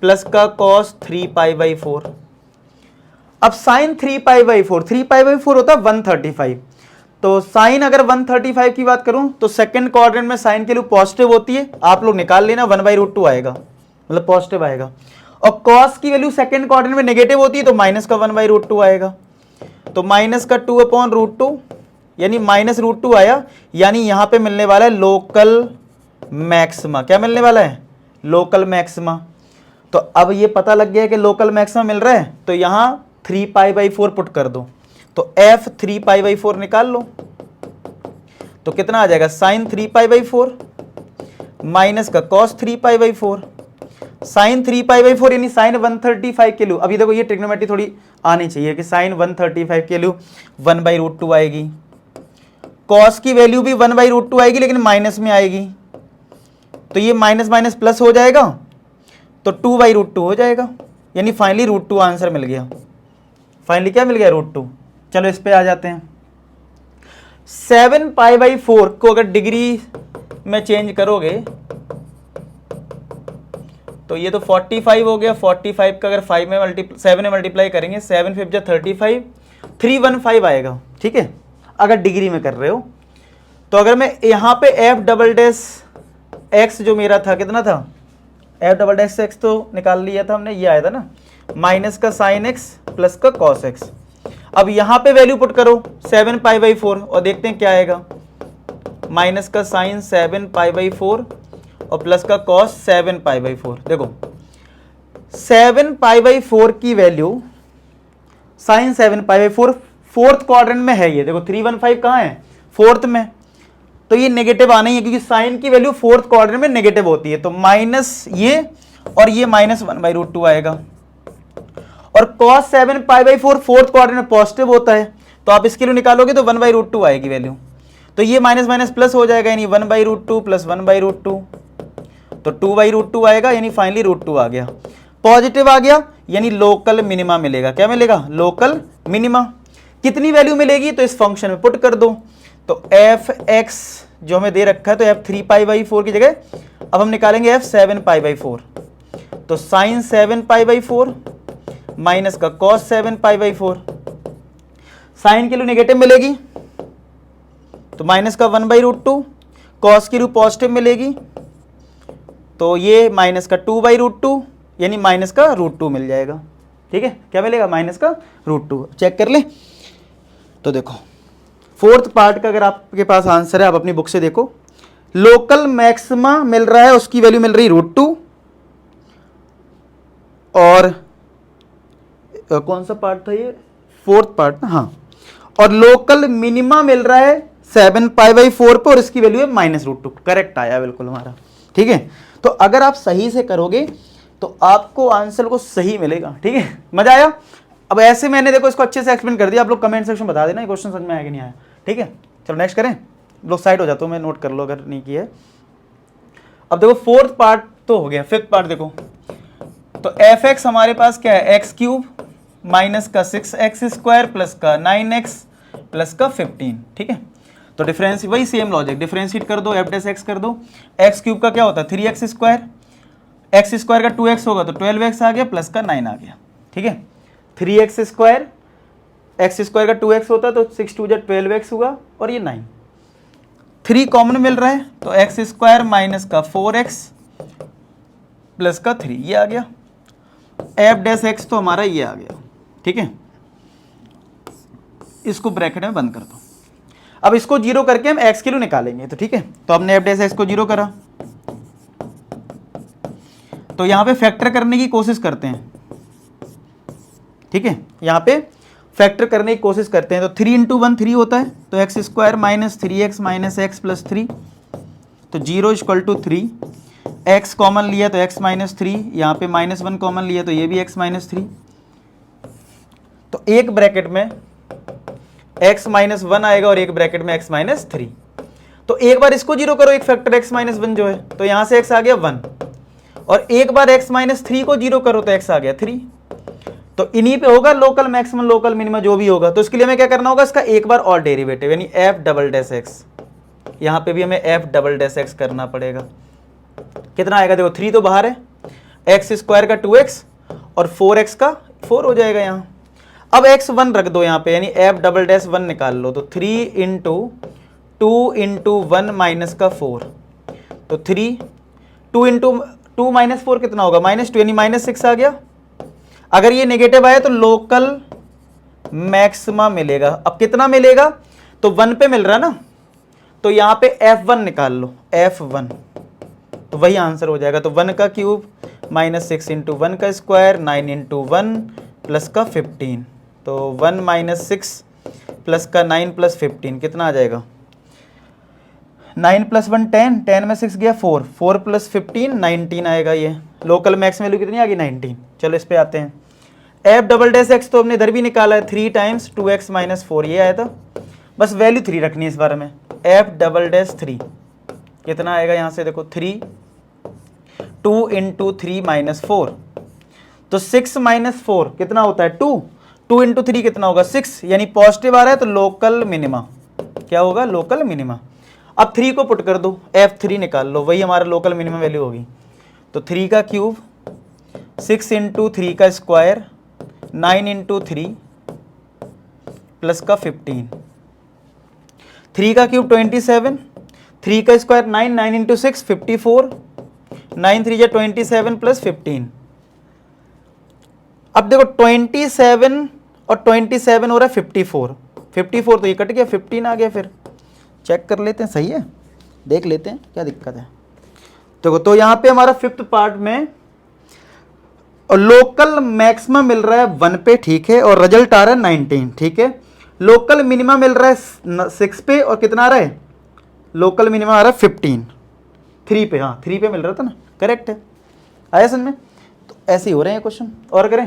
प्लस का कॉस 3 पाई बाई 4। अब sine 3 pi by 4, 3 pi by 4 होता है 135। तो साइन अगर 135 की बात करूं तो सेकंड क्वाड्रेंट में साइन के लिए पॉजिटिव होती है, आप लोग निकाल लेना, 1/√2 आएगा, मतलब पॉजिटिव आएगा। और कॉस की वैल्यू सेकंड क्वाड्रेंट में नेगेटिव होती है तो माइनस का 1/√2 आएगा। तो माइनस का 2/√2 यानी -√2 आया, यानी यहां पे मिलने वाला है लोकल मैक्सिमा। क्या मिलने वाला है? Local maxima. तो अब ये पता लग गया है कि लोकल मैक्सिमा मिल रहा है, तो यहां 3 पाई बाई 4 पुट कर दो, तो एफ 3 पाई बाई 4 निकाल लो। तो कितना आ जाएगा? साइन 3 पाई बाई 4 माइनस का cos 3 pi by 4। Sine 3 pi by 4 यानी साइन 135 के लिए, अभी देखो ये ट्रिग्नोमेट्री थोड़ी आनी चाहिए कि साइन 135 के लिए 1/√2 आएगी, कॉस की वैल्यू भी 1/√2 आएगी लेकिन माइनस में आएगी, तो ये माइनस माइनस प्लस हो जाएगा, तो 2/√2 हो जाएगा, यानी फाइनली √2 आंसर मिल गया। फाइनली क्या मिल गया? √2। चलो इस पे आ जाते हैं। 7 पाई बाई 4 को अगर डिग्री में चेंज करोगे तो ये तो 45 हो गया। 45 का अगर 7 में मल्टीप्लाई करेंगे, 7 5 जा 35, 315 आएगा, ठीक है, अगर डिग्री में कर रहे हो। तो अगर मैं यहां पे एफ डबल डैश एक्स जो मेरा था, कितना था? एफ डबल डैश एक्स तो निकाल लिया था हमने, ये आया था ना, माइनस का साइन एक्स प्लस का कॉस एक्स। अब यहां पे वैल्यू पुट करो 7 पाई बाई 4 और देखते हैं क्या आएगा। माइनस का साइन 7 पाई बाई 4 और प्लस का कॉस 7 पाई बाई 4। देखो 7 पाई बाई 4 की value sine 7 pi by 4 fourth quadrant में है, ये देखो 315 कहाँ है? फोर्थ में, तो ये नेगेटिव आना ही है क्योंकि साइन की वैल्यू फोर्थ क्वाड्रेंट में नेगेटिव होती है। तो माइनस ये और ये माइनस 1/√2 आएगा। और cos 7 pi by 4 fourth quadrant में पॉजिटिव होता है, तो आप इसके लिए निकालोगे तो 1/√2 आएगी वैल्यू, तो ये माइनस माइनस प्लस हो जाएगा, यानी 1/√2 प्लस 1/√2, तो 2/√2 आएगा, यानी फाइनली √2 आ गया। पॉजिटिव आ गया यानी लोकल मिनिमा मिलेगा। क्या मिलेगा? Local minima. कितनी वैल्यू मिलेगी? तो इस फंक्शन में पुट कर दो। तो एफ एक्स जो हमें दे रखा है, तो एफ 3 पाई बाई 4 की जगह अब हम निकालेंगे एफ 7 पाई बाई 4। तो साइन 7 पाई बाई 4 माइनस का कॉस 7 पाई बाई 4, साइन के लिए नेगेटिव मिलेगी तो माइनस का 1/√2, कॉस की रूप पॉजिटिव मिलेगी तो ये माइनस का 2/√2 यानी माइनस का √2 मिल जाएगा। ठीक है, क्या मिलेगा? माइनस का √2। चेक कर ले। तो देखो फोर्थ पार्ट का अगर आपके पास आंसर है, आप अपनी बुक से देखो, लोकल मैक्सिमा मिल रहा है, उसकी वैल्यू मिल रही √2, और कौन सा पार्ट था ये? फोर्थ पार्ट ना, हाँ। और लोकल मिनिमा मिल रहा है 7 पाई बाई 4 पे और इसकी वैल्यू है -√2। करेक्ट आया बिल्कुल हमारा। ठीक है, तो अगर आप सही से करोगे तो आपको आंसर को सही मिलेगा। ठीक है, मजा आया? अब ऐसे मैंने देखो इसको अच्छे से एक्सप्लेन कर दिया, आप लोग कमेंट सेक्शन में बता देना ये क्वेश्चन समझ में आया कि नहीं आया। ठीक है, चलो नेक्स्ट करें। लोग साइड हो जाते हो, मैं नोट कर लो अगर नहीं किया है। अब देखो फोर्थ पार्ट तो हो गया, फिफ्थ पार्ट देखो। तो एफ एक्स हमारे पास क्या है? x³ माइनस का 6x² प्लस का 9x प्लस का 15, ठीक है। तो डिफरेंस वही सेम लॉजिक, डिफरेंशिएट कर दो, f डैश x कर दो, x क्यूब का क्या होता है 3x², x² का 2x होगा तो 12x आ गया प्लस का 9 आ गया, ठीक है। 3x², x² का 2x होता तो 6 2 जा 12x हुआ और ये 9, 3 कॉमन मिल रहा है तो x² माइनस का 4x प्लस का 3 ये आ गया, f डैश x तो हमारा ये आ गया, ठीक है। इसको ब्रैकेट में बंद कर दो। अब इसको जीरो करके हम x के लिए निकालेंगे, तो ठीक है। तो हमने f डैश x को जीरो करा, तो यहां पे फैक्टर करने की कोशिश करते हैं, ठीक है। यहां पे फैक्टर करने की कोशिश करते हैं तो 3 × 1 3 होता है, तो x² minus 3x minus x plus 3, तो 0 = 3, x कॉमन लिया तो x माइनस 3, यहाँ पे -1 कॉमन लिया तो ये भी x माइनस 3, तो एक ब्रैकेट में x माइनस 1 आएगा और एक ब्रैकेट में x माइनस 3। तो एक बार इसको जीरो करो, एक फैक्टर x माइनस 1 जो है, तो यहाँ से x आ गया 1, और एक बार x माइनस 3 को जीरो करो तो x आ गया 3। तो इन्हीं पे होगा लोकल मैक्सिमम लोकल मिनिमम जो भी होगा। तो इसके लिए हमें क्या करना होगा, इसका एक बार और डेरिवेटिव यानी f डबल डैश x, यहाँ पे भी हमें f डबल डैश x करना पड़ेगा। कितना आएगा देखो, 3 तो बाहर है, x² का 2x और 4x का 4 हो जाएगा यहाँ। अब x 1 रख दो यहाँ पे यानी f डबल डैश 1 निकाल लो, तो 3 × 2 × 1 माइनस का 4, तो 3 2 × 2 माइनस 4 कितना होगा -2 यानी -6 आ गया। अगर ये नेगेटिव आया तो लोकल मैक्सिमा मिलेगा। अब कितना मिलेगा, तो 1 पे मिल रहा है ना, तो यहाँ पे f1 निकाल लो, f1, तो वही आंसर हो जाएगा। तो 1 का क्यूब -6 × 1 का स्क्वायर 9 × 1 प्लस का 15, तो 1 - 6 प्लस का 9 प्लस 15 कितना आ जाएगा, 9 + 1 10, 10 में 6 गया 4, 4 + 15 19 आएगा। ये लोकल मैक्स वैल्यू कितनी आ गई 19। चलो इस पे आते हैं, f डबल डैश x तो हमने इधर भी निकाला है, 3 × 2x - 4 ये आया था, बस वैल्यू 3 रखनी है इस बारे में। f डबल डैश 3 कितना आएगा, यहाँ से देखो 3 2 × 3 - 4, तो 6 - 4 कितना होता है 2, 2 × 3 कितना होगा 6, यानी पॉजिटिव आ रहा है तो लोकल मिनिमा क्या होगा, लोकल मिनिमा। अब 3 को पुट कर दो, f3 निकाल लो, वही हमारा लोकल मिनिमम वैल्यू होगी। तो 3 का क्यूब 6 × 3 का स्क्वायर 9 × 3 प्लस का 15, 3 का क्यूब 27, 3 का स्क्वायर 9, 9 × 6 54, 9 3 जा 27 प्लस 15। अब देखो 27 और 27 हो रहा है 54, 54 तो ये कट गया 15 आ गया। फिर चेक कर लेते हैं, सही है, देख लेते हैं क्या दिक्कत है। देखो तो यहाँ पे हमारा 5th पार्ट में लोकल मैक्सिमम मिल रहा है 1 पे, ठीक है, और रिजल्ट आ रहा है 19, ठीक है। लोकल मिनिमा मिल रहा है 6 पे और कितना आ रहा है, लोकल मिनिमा आ रहा है 15, 3 पे, हाँ 3 पे मिल रहा था ना, करेक्ट है, आया समझ में। तो ऐसे ही हो रहे हैं क्वेश्चन। और करें,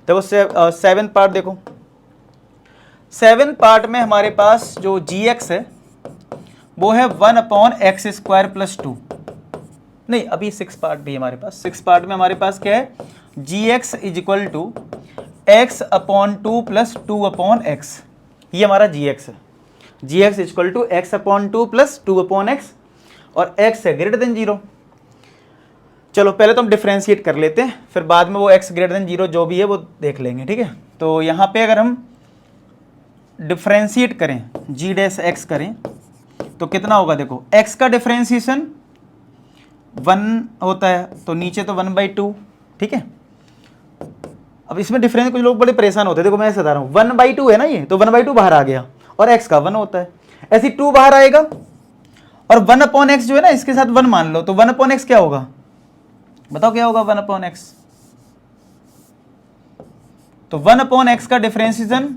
देखो 7 पार्ट देखो, 7 पार्ट में हमारे पास जो gx है वो है 1/x² + 2, नहीं अभी 6 पार्ट भी हमारे पास। 6 पार्ट में हमारे पास क्या है, gx = x/2 + 2/x, ये हमारा gx है। gx = x/2 + 2/x और x है >0। चलो पहले तो हम डिफरेंशिएट कर लेते हैं, फिर बाद में वो x >0 जो भी है वो देख लेंगे, ठीक है। तो यहाँ पे अगर हम डिफरेंशिएट करें g डैश x करें तो कितना होगा, देखो x का डिफरेंशिएशन 1 होता है तो नीचे तो 1/2, ठीक है। अब इसमें डिफरेंस कुछ लोग बड़े परेशान होते हैं, देखो मैं ऐसे बता रहा हूँ 1/2 है ना ये, तो 1/2 बाहर आ गया और x का 1 होता है, ऐसे 2 बाहर आएगा और 1/x जो है ना इसके साथ 1 मान लो, तो 1/x क्या होगा, बताओ क्या होगा 1/x। तो 1/x का डिफरेंशिएशन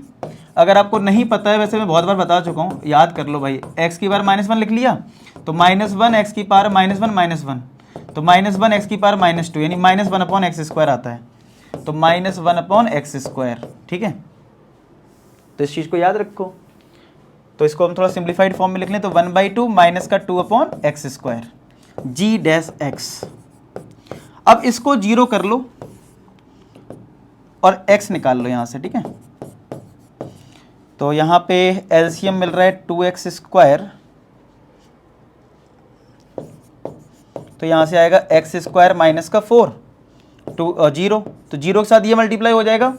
अगर आपको नहीं पता है, वैसे मैं बहुत बार बता चुका हूँ, याद कर लो भाई, x की पावर -1 लिख लिया तो -1 x की पावर -1 तो -1 x की पावर -2 यानी -1/x² आता है, तो -1/x², ठीक है। तो इस चीज़ को याद रखो। तो इसको हम थोड़ा सिंप्लीफाइड फॉर्म में लिख लें, तो 1/2 माइनस का 2/x², g डैश x। अब इसको जीरो कर लो, और x निकाल लो यहाँ से, ठीक है। तो यहाँ पे एलसीएम मिल रहा है 2x स्क्वायर, तो यहाँ से आएगा x स्क्वायर माइनस का 4 0, तो 0 के साथ ये मल्टीप्लाई हो जाएगा,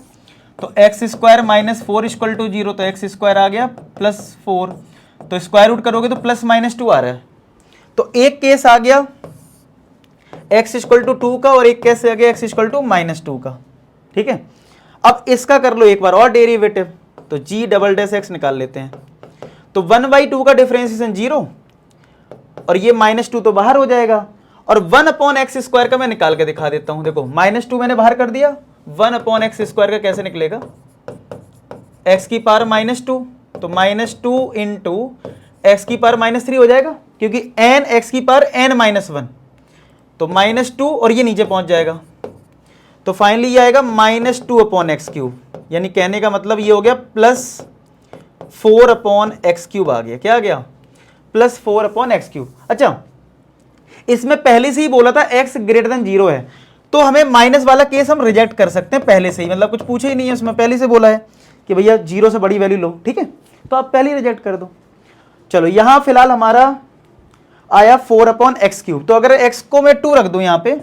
तो x square minus 4 equal to 0, तो x स्क्वायर आ गया प्लस 4, तो स्क्वायर रूट करोगे तो प्लस माइनस 2 आ रहा है। तो एक केस आ गया x इक्वल टू 2 का और एक केस आ गया x इक्वल टू माइनस 2 का, ठीक है। अब इसका कर लो एक बार और डेरिवेटिव, तो g डबल डैश x निकाल लेते हैं, तो 1/2 का डिफरेंशिएशन 0 और ये -2 तो बाहर हो जाएगा, और 1/x स्क्वायर का मैं निकाल के दिखा देता हूं। देखो -2 मैंने बाहर कर दिया, 1/x स्क्वायर का कैसे निकलेगा, x की पावर -2, तो -2 इंटू x की पावर -3 हो जाएगा, क्योंकि n x की पावर n-1, तो -2 और ये नीचे पहुंच जाएगा, तो फाइनली ये आएगा -2/x³, यानी कहने का मतलब ये हो गया +4/x³ आ गया। क्या आ गया, +4/x³। अच्छा, इसमें पहले से ही बोला था x ग्रेटर देन 0 है, तो हमें माइनस वाला केस हम रिजेक्ट कर सकते हैं पहले से ही, मतलब कुछ पूछे ही नहीं है उसमें, पहले से बोला है कि भैया 0 से बड़ी वैल्यू लो, ठीक है, तो आप पहले ही रिजेक्ट कर दो। चलो यहां फिलहाल हमारा आया 4/x³, तो अगर x को मैं 2 रख दूं यहाँ पे,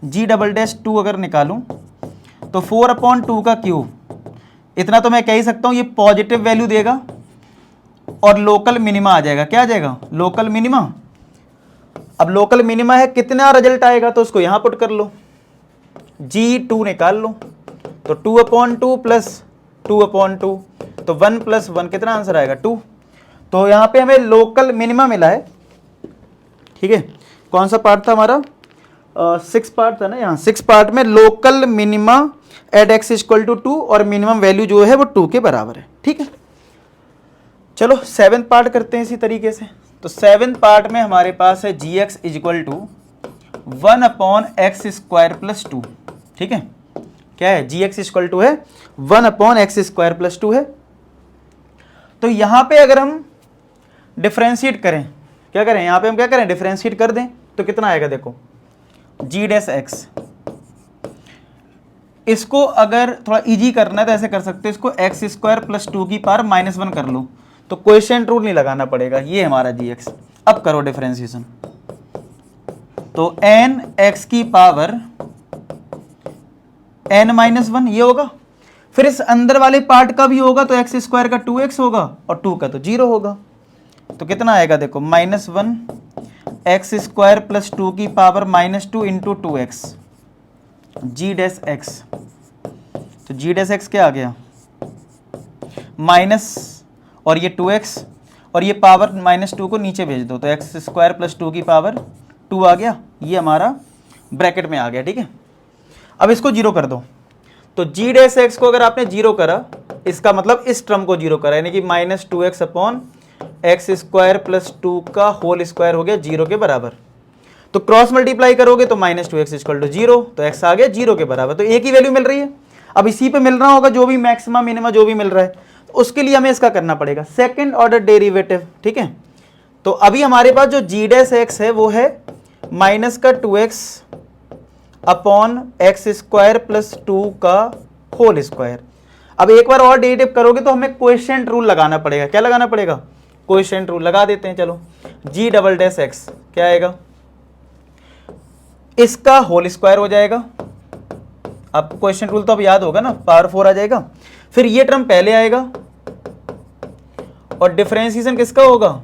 g डबल डैश 2 अगर निकालूं तो 4/2 का क्यूब, इतना तो मैं कह ही सकता हूं ये पॉजिटिव वैल्यू देगा और लोकल मिनिमा आ जाएगा। क्या आ जाएगा, लोकल मिनिमा। अब लोकल मिनिमा है, कितना रिजल्ट आएगा, तो उसको यहां पुट कर लो, g2 निकाल लो, तो 2/2 प्लस 2/2, तो 1 + 1 कितना आंसर आएगा, 2। तो यहां पे हमें लोकल मिनिमा मिला है, ठीक है। कौन सा पार्ट था हमारा, 6 पार्ट था ना, यहाँ 6 पार्ट में local minima at x equal to 2 और मिनिमम वैल्यू जो है वो 2 के बराबर है, ठीक है। चलो 7th पार्ट करते हैं इसी तरीके से। तो 7th पार्ट में हमारे पास है gx equal to 1/x² plus 2, ठीक है। क्या है, gx इक्वल टू है 1/x² प्लस 2 है। तो यहां पे अगर हम डिफरेंशिएट करें, क्या करें, यहां पे हम क्या करें, डिफरेंशिएट कर दें, तो कितना आएगा, देखो g डैश x, इसको अगर थोड़ा इजी करना है तो ऐसे कर सकते हो, इसको x² प्लस 2 की पावर -1 कर लो, तो कोएफिशिएंट रूल नहीं लगाना पड़ेगा, ये हमारा gx। अब करो डिफरेंशिएशन, तो n x की पावर n-1 ये होगा, फिर इस अंदर वाले पार्ट का भी होगा, तो x² का 2x होगा और 2 का तो 0 होगा, तो कितना आएगा, देखो -1 x² प्लस 2 की power -2 into 2x g dash x, तो g डैश x क्या आ गया, माइनस और ये 2x और ये पावर -2 को नीचे भेज दो, तो x² प्लस 2 की पावर 2 आ गया, ये हमारा ब्रैकेट में आ गया, ठीक है। अब इसको 0 कर दो, तो g डैश x को अगर आपने 0 करा, इसका मतलब इस टर्म को 0 करा, यानी कि -2x/x² प्लस 2 का होल स्क्वायर हो गया 0 के बराबर। तो क्रॉस मल्टीप्लाई करोगे तो -2x इक्वल टू 0, तो x आ गया 0 के बराबर, तो एक ही वैल्यू मिल रही है। अब इसी पे मिल रहा होगा जो भी मैक्सिमम मिनिमम जो भी मिल रहा है, तो उसके लिए हमें इसका करना पड़ेगा सेकंड ऑर्डर डेरिवेटिव, ठीक है। तो अभी हमारे पास जो g डैश x है वो है -2x/x² प्लस 2 का होल स्क्वायर। अब एक बार और डेरिवेटिव करोगे तो हमें कोएफिशिएंट रूल लगाना पड़ेगा। क्या लगाना पड़ेगा, कोएफिशिएंट रूल लगा देते हैं। चलो g डबल डैश x क्या आएगा, इसका होल स्क्वायर हो जाएगा, आपको कोएफिशिएंट रूल तो अब याद होगा ना, पावर 4 आ जाएगा, फिर ये टर्म पहले आएगा और डिफरेंशिएशन किसका होगा,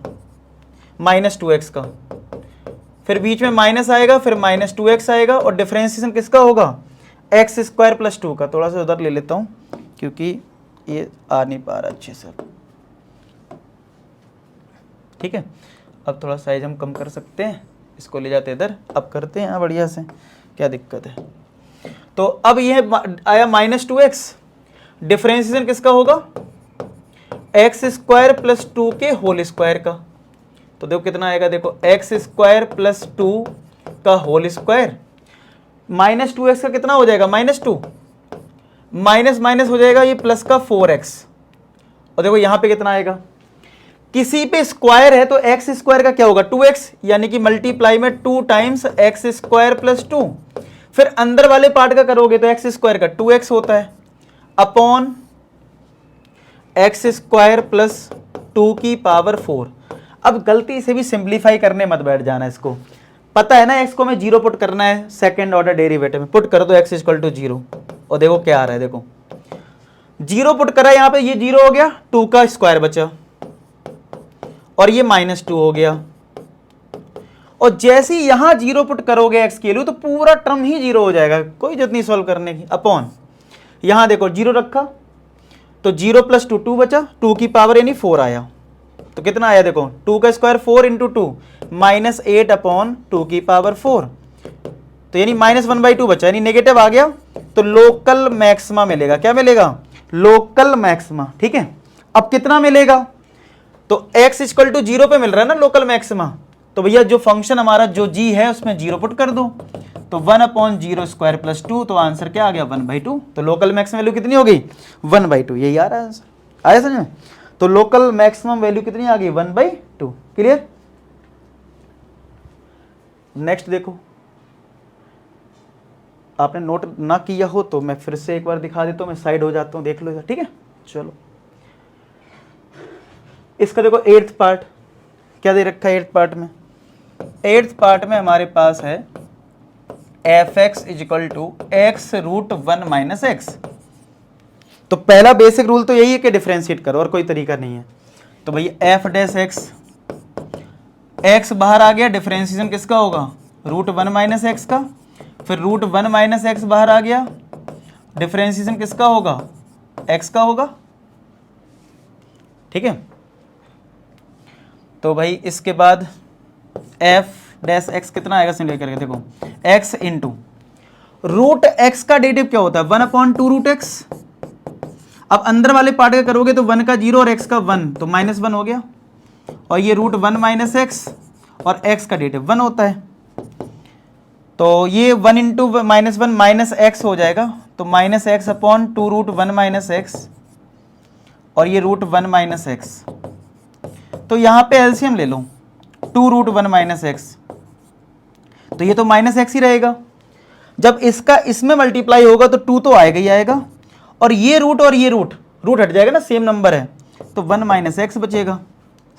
-2x का, फिर बीच में माइनस आएगा, फिर -2x आएगा और डिफरेंशिएशन किसका होगा, x² प्लस 2 का। थोड़ा सा उधर ले लेता हूं क्योंकि ये आ नहीं पा रहा अच्छे से, ठीक है। अब थोड़ा साइज हम कम कर सकते हैं, इसको ले जाते इधर, अब करते हैं बढ़िया से, क्या दिक्कत है। तो अब ये आया -2x, डिफरेंशिएशन किसका होगा, x² प्लस 2 के होल स्क्वायर का, तो देखो कितना आएगा, देखो x² प्लस 2 का होल स्क्वायर, -2x का कितना हो जाएगा, -2 माइनस माइनस हो जाएगा, ये प्लस का 4x, और देखो यहां पे कितना आएगा, किसी पे स्क्वायर है तो x² का क्या होगा, 2x, यानी कि मल्टीप्लाई में 2 टाइम्स x² प्लस 2, फिर अंदर वाले पार्ट का करोगे तो एक्स स्क्वायर का 2x होता है अपॉन एक्स स्क्वायर प्लस 2 की पावर 4। अब गलती से भी सिंप्लीफाई करने मत बैठ जाना, इसको पता है ना एक्स को मैं जीरो पुट करना है सेकंड ऑर्डर डेरिवेटिव में, पुट कर दो एक्स इक्वल टू जीरो और देखो क्या आ रहा है। देखो जीरो पुट करा, यहां पे ये जीरो हो गया, 2 का स्क्वायर बचा और ये -2 हो गया। और जैसे ही यहां जीरो पुट करोगे एक्स के लिए तो पूरा टर्म ही जीरो हो जाएगा, कोई जरूरत नहीं सॉल्व करने की। अपॉन यहां देखो जीरो रखा तो 0 + 2 2 बचा, 2 की पावर यानी 4 आया, तो कितना आया देखो 2 का स्क्वायर 4 × 2 -8 अपॉन 2 की पावर 4, तो यानी -1/2 बचा, यानी नेगेटिव आ गया। तो लोकल मैक्सिमा मिलेगा, क्या मिलेगा? Local maxima. ठीक है, अब कितना मिलेगा? तो x = 0 पे मिल रहा है ना लोकल मैक्सिमा, तो भैया जो फंक्शन हमारा जो g है उसमें 0 पुट कर दो, तो 1/0² + 2, तो आंसर क्या आ गया 1/2। तो लोकल मैक्सिमम वैल्यू कितनी हो गई 1/2, यही आ रहा है आंसर। आया समझ में? तो लोकल मैक्सिमम वैल्यू कितनी आ गई 1/2। क्लियर? नेक्स्ट देखो, आपने नोट ना किया हो तो मैं फिर से एक बार दिखा देता हूँ, मैं साइड हो जाता हूँ, देख लो। ठीक है, चलो इसका देखो 8th पार्ट क्या दे रखा है। 8th पार्ट में, 8th पार्ट में हमारे पास है f(x) = x√1 - x। तो पहला बेसिक रूल तो यही है कि डिफरेंशिएट करो, और कोई तरीका नहीं है। तो भैया f' x बाहर आ गया, डिफरेंशिएशन किसका होगा √1 - x का, फिर √1 - x बाहर आ गया, डिफरेंशिएशन किसका होगा x का होगा। ठीक है, तो भाई इसके बाद f' कितना आएगा सिंपल करके देखो, x × √x का डेरिवेटिव क्या होता है 1/2√x। अब अंदर वाले पार्ट का करोगे तो 1 का 0 और x का 1, तो -1 हो गया, और ये √1 - x और x का डेरिवेटिव 1 होता है, तो ये 1 × -1 -x हो जाएगा, तो -x अपॉन 2√1 - x और ये √1 - x। तो यहां पे एलसीएम ले लो 2√1 - x, तो ये तो -x ही रहेगा। जब इसका इसमें मल्टीप्लाई होगा तो 2 तो आएगा ही आएगा, और ये रूट रूट हट जाएगा ना, सेम नंबर है, तो 1 - x बचेगा।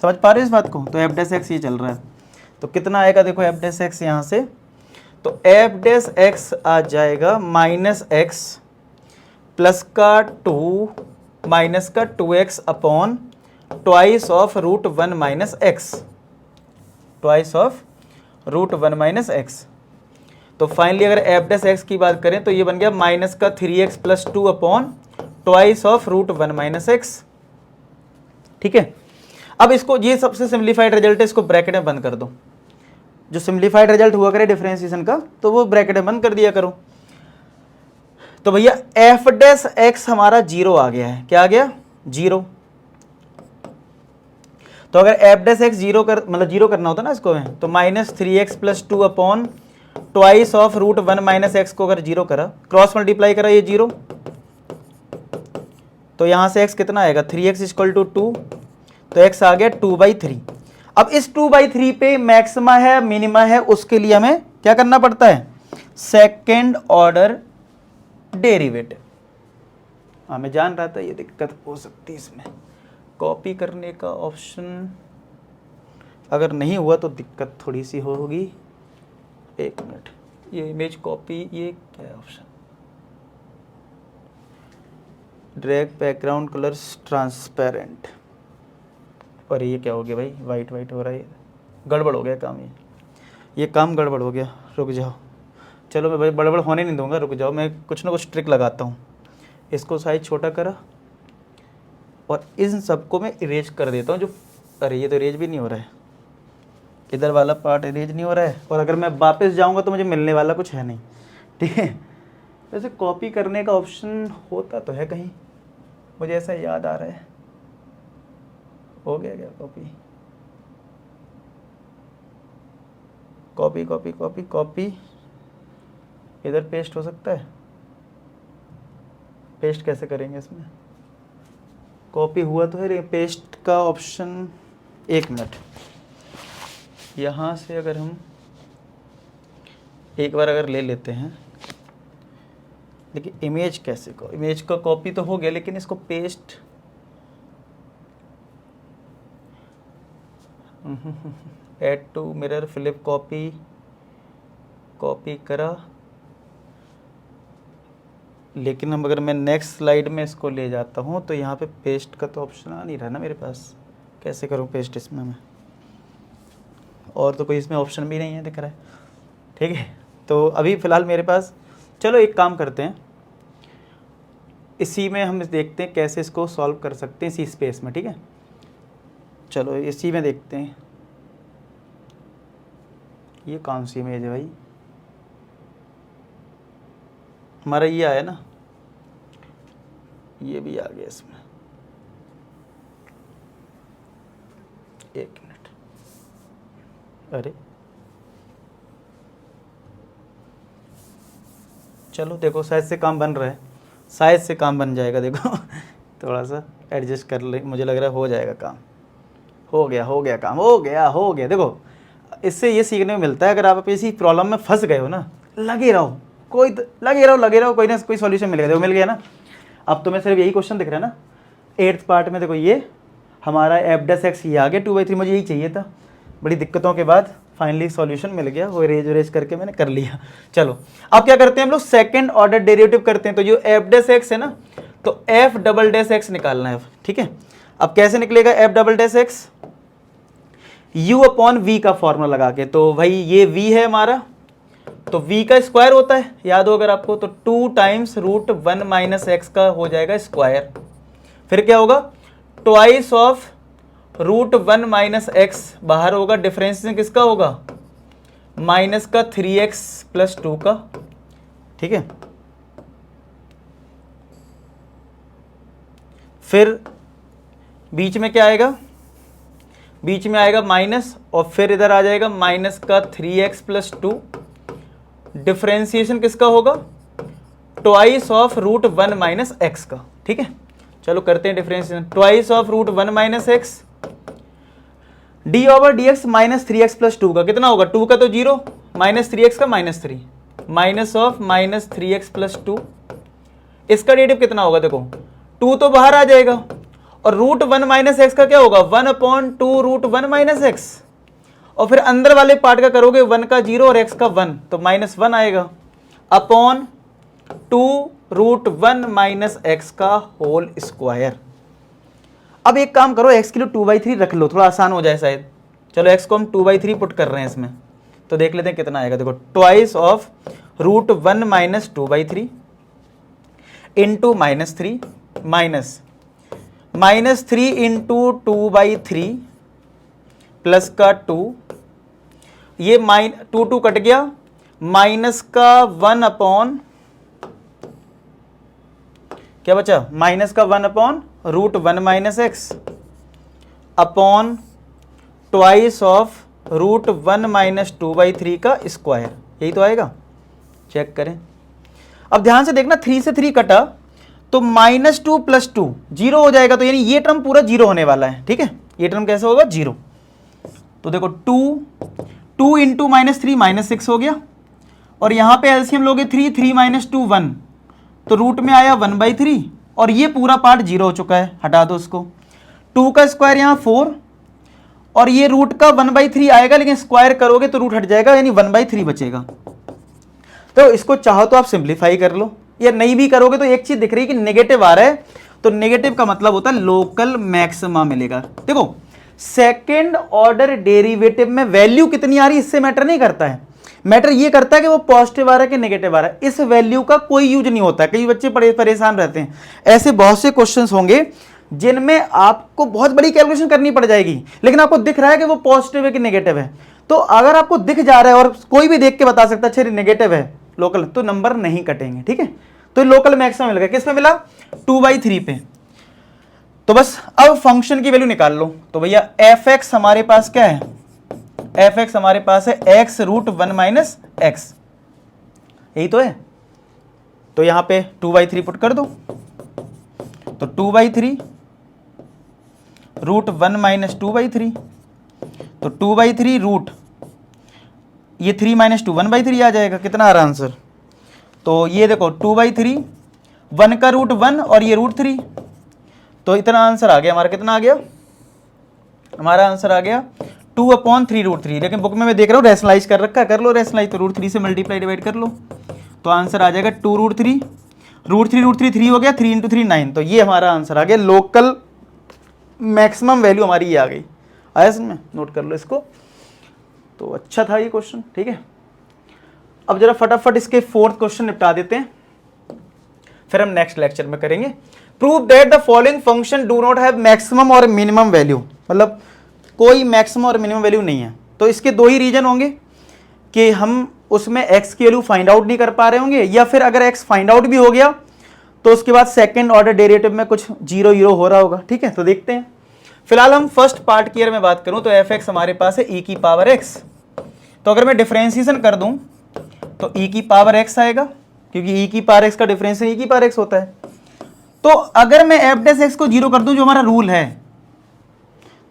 समझ पा रहे हो इस बात को? तो f' ये चल रहा है, तो कितना आएगा देखो f' यहां से, तो f' आ जाएगा -x प्लस का 2 माइनस का 2x upon twice of √1 - x, twice of √1 - x। तो फाइनली अगर f' की बात करें तो ये बन गया -3x + 2 upon twice of √1 - x। ठीक है, अब इसको, ये सबसे सिंप्लीफाइड रिजल्ट है, इसको ब्रैकेट में बंद कर दो। जो सिंप्लीफाइड रिजल्ट हुआ करे डिफरेंशिएशन का तो वो ब्रैकेट में बंद कर दिया करो। तो भैया f' हमारा 0 आ गया है, क्या आ गया 0। तो अगर f' 0 मतलब 0 करना होता ना इसको में, तो -3x + 2 upon twice of √1 - x को अगर 0 करा, क्रॉस मल्टीप्लाई करा ये 0, तो यहां से x कितना आएगा 3x = 2, तो x आ गया 2/3। अब इस 2/3 पे मैक्सिमा है मिनिमा है, उसके लिए हमें क्या करना पड़ता है सेकेंड ऑर्डर डेरिवेटिव। हाँ मैं जान रहा था ये दिक्कत हो सकती है इसमें, कॉपी करने का ऑप्शन अगर नहीं हुआ तो दिक्कत थोड़ी सी होगी। एक मिनट, ये इमेज कॉपी, ये क्या है option, drag background colours transparent, और ये क्या हो गया भाई वाइट वाइट हो रहा है, गड़बड़ हो गया काम, ये काम गड़बड़ हो गया। रुक जाओ, चलो मैं भाई बड़बड़ होने नहीं दूंगा, रुक जाओ, मैं कुछ ना कुछ ट्रिक लगाता हूँ। इसको साइज छोटा करा और इन सबको मैं इरेज कर देता हूँ जो, अरे ये तो इरेज भी नहीं हो रहा है, इधर वाला पार्ट इरेज नहीं हो रहा है, और अगर मैं वापस जाऊँगा तो मुझे मिलने वाला कुछ है नहीं। ठीक है, वैसे कॉपी करने का ऑप्शन होता तो है कहीं, मुझे ऐसा याद आ रहा है। हो गया क्या copy, copy copy copy copy, इधर पेस्ट हो सकता है, पेस्ट कैसे करेंगे इसमें, कॉपी हुआ तो है पेस्ट का ऑप्शन, एक मिनट, यहाँ से अगर हम एक बार अगर ले लेते हैं लेकिन इमेज कैसे को, इमेज का कॉपी तो हो गया लेकिन इसको paste add to mirror flip copy, copy करा, लेकिन अब अगर मैं नेक्स्ट स्लाइड में इसको ले जाता हूँ तो यहाँ पे पेस्ट का तो ऑप्शन आ नहीं रहा ना मेरे पास, कैसे करूँ पेस्ट इसमें मैं, और तो कोई इसमें ऑप्शन भी नहीं है दिख रहा है। ठीक है, तो अभी फ़िलहाल मेरे पास, चलो एक काम करते हैं, इसी में हम देखते हैं कैसे इसको सॉल्व कर सकते हैं इसी स्पेस में। ठीक है, चलो इसी में देखते हैं। ये कौन सी इमेज है भाई, हमारा ये आया ना, ये भी आ गया इसमें, एक मिनट, अरे चलो देखो शायद से काम बन रहा है, शायद से काम बन जाएगा, देखो थोड़ा सा एडजस्ट कर ले, मुझे लग रहा है हो जाएगा काम, हो गया काम, हो गया। देखो इससे ये सीखने को मिलता है, अगर आप इसी प्रॉब्लम में फंस गए हो ना, लगे रहो, लगे रहो, कोई ना कोई सॉल्यूशन मिलेगा। देखो मिल गया ना। अब तुम्हें सिर्फ यही क्वेश्चन दिख रहा है ना 8th पार्ट में, देखो ये हमारा f' ये आ गया 2/3, मुझे यही चाहिए था, बड़ी दिक्कतों के बाद फाइनली सॉल्यूशन मिल गया, वो रेज करके मैंने कर लिया। चलो अब क्या करते हैं हम लोग, सेकंड ऑर्डर डेरिवेटिव करते हैं। तो जो f' है ना, तो f" निकालना है। ठीक है, अब कैसे निकलेगा f', u अपॉन v का फॉर्मूला लगा के। तो भाई ये v है हमारा, तो v का स्क्वायर होता है, याद हो अगर आपको, तो 2 टाइम्स √1 - x का हो जाएगा स्क्वायर। फिर क्या होगा, ट्वाइस ऑफ √1 - x, बाहर होगा, डिफरेंशिएशन किसका होगा, माइनस का 3x + 2 का। ठीक है, फिर बीच में क्या आएगा, बीच में आएगा माइनस, और फिर इधर आ जाएगा माइनस का 3x + 2, डिफरेंशिएशन किसका होगा, ट्वाइस ऑफ √1 - x का। ठीक है, चलो करते हैं differentiation, twice of √1 - x, d/dx -3x + 2 का कितना होगा, 2 का तो 0, -3x का -3, माइनस ऑफ -3x + 2, इसका डेरिवेटिव कितना होगा, देखो 2 तो बाहर आ जाएगा, और √1 - x का क्या होगा, 1/2 √1 - x, और फिर अंदर वाले पार्ट का करोगे 1 का 0 और x का 1, तो -1 आएगा, अपॉन 2 √1 - x का होल स्क्वायर। अब एक काम करो, x के लिए 2/3 रख लो, थोड़ा आसान हो जाए शायद। चलो x को हम 2/3 पुट कर रहे हैं इसमें, तो देख लेते हैं कितना आएगा। देखो twice of √1 - 2/3 into -3 minus -3 into 2/3 plus का 2, ये 2 कट गया, माइनस का 1 अपॉन क्या बचा, माइनस का 1 upon √1 - x upon twice of √1 - 2/3 का स्क्वायर, यही तो आएगा, चेक करें। अब ध्यान से देखना, 3 से 3 कटा तो -2 + 2 0 हो जाएगा, तो यानी ये टर्म पूरा 0 होने वाला है। ठीक है, ये टर्म कैसे होगा, 0। तो देखो 2 इंटू -3 -6 हो गया, और यहां पे एलसीएम लोगे 3 - 2 1, तो रूट में आया 1/3, और ये पूरा पार्ट 0 हो चुका है, हटा दो उसको। 2 का स्क्वायर यहाँ 4, और ये रूट का 1/3 आएगा, लेकिन स्क्वायर करोगे तो रूट हट जाएगा, यानी 1/3 बचेगा। तो इसको चाहो तो आप सिंप्लीफाई कर लो, या नहीं भी करोगे तो एक चीज दिख रही है कि नेगेटिव आ रहा है, तो नेगेटिव का मतलब होता है लोकल मैक्सिमा मिलेगा। देखो सेकेंड ऑर्डर डेरिवेटिव में वैल्यू कितनी आ रही है इससे मैटर नहीं करता है, मैटर ये करता है कि वो पॉजिटिव आ रहा है कि नेगेटिव आ रहा है। इस वैल्यू का कोई यूज नहीं होता, कई बच्चे परेशान रहते हैं। ऐसे बहुत से क्वेश्चंस होंगे जिनमें आपको बहुत बड़ी कैलकुलेशन करनी पड़ जाएगी, लेकिन आपको दिख रहा है कि वो पॉजिटिव है कि नेगेटिव है। तो अगर आपको दिख जा रहा है और कोई भी देख के बता सकता है अच्छा नेगेटिव है लोकल, तो नंबर नहीं कटेंगे। ठीक है, तो लोकल मैक्सिमम मिल गया, किस पे मिला, 2/3 पे। तो बस अब फंक्शन की वैल्यू निकाल लो। तो भैया f(x) हमारे पास क्या है, f(x) हमारे पास है x √1 - x, यही तो है। तो यहां पे 2/3 पुट कर दो, तो 2/3 √1 - 2/3, तो 2/3 रूट ये 3 - 2 1/3 आ जाएगा। कितना आ रहा आंसर, तो ये देखो 2/3, 1 का रूट 1 और ये रूट 3, तो इतना आंसर आ गया हमारा। कितना आ गया हमारा आंसर? आ गया 2/3 रूट 3। लेकिन बुक में मैं देख रहा हूँ रेशनलाइज कर रखा है, कर लो रेशनलाइज, तो रूट 3 से मल्टीप्लाई डिवाइड कर लो, तो आंसर आ जाएगा 2 रूट 3, रूट 3 3 हो गया, 3 × 3 9। तो ये हमारा आंसर आ गया। लोकल मैक्सिमम वैल्यू हमारी ये आ गई। आया समझ में? नोट कर लो इसको। तो अच्छा था ये क्वेश्चन, ठीक है। अब जरा फटाफट इसके 4th क्वेश्चन निपटा देते हैं, फिर हम नेक्स्ट लेक्चर में करेंगे। Prove that the following function do not have maximum और मिनिमम वैल्यू, मतलब कोई मैक्सिमम और मिनिमम वैल्यू नहीं है। तो इसके दो ही रीजन होंगे कि हम उसमें x की वैल्यू फाइंड आउट नहीं कर पा रहे होंगे, या फिर अगर x फाइंड आउट भी हो गया तो उसके बाद सेकंड ऑर्डर डेरिवेटिव में कुछ 0 हो रहा होगा, ठीक है। तो देखते हैं। फिलहाल हम फर्स्ट पार्ट की अगर मैं बात करूं तो f(x) हमारे पास है e की पावर x। तो अगर मैं डिफरेंशिएशन कर दूं तो e की पावर x आएगा, क्योंकि e की पावर x का डिफरेंशिएशन e की पावर x होता है। तो अगर मैं f' को 0 कर दूं, जो हमारा रूल है,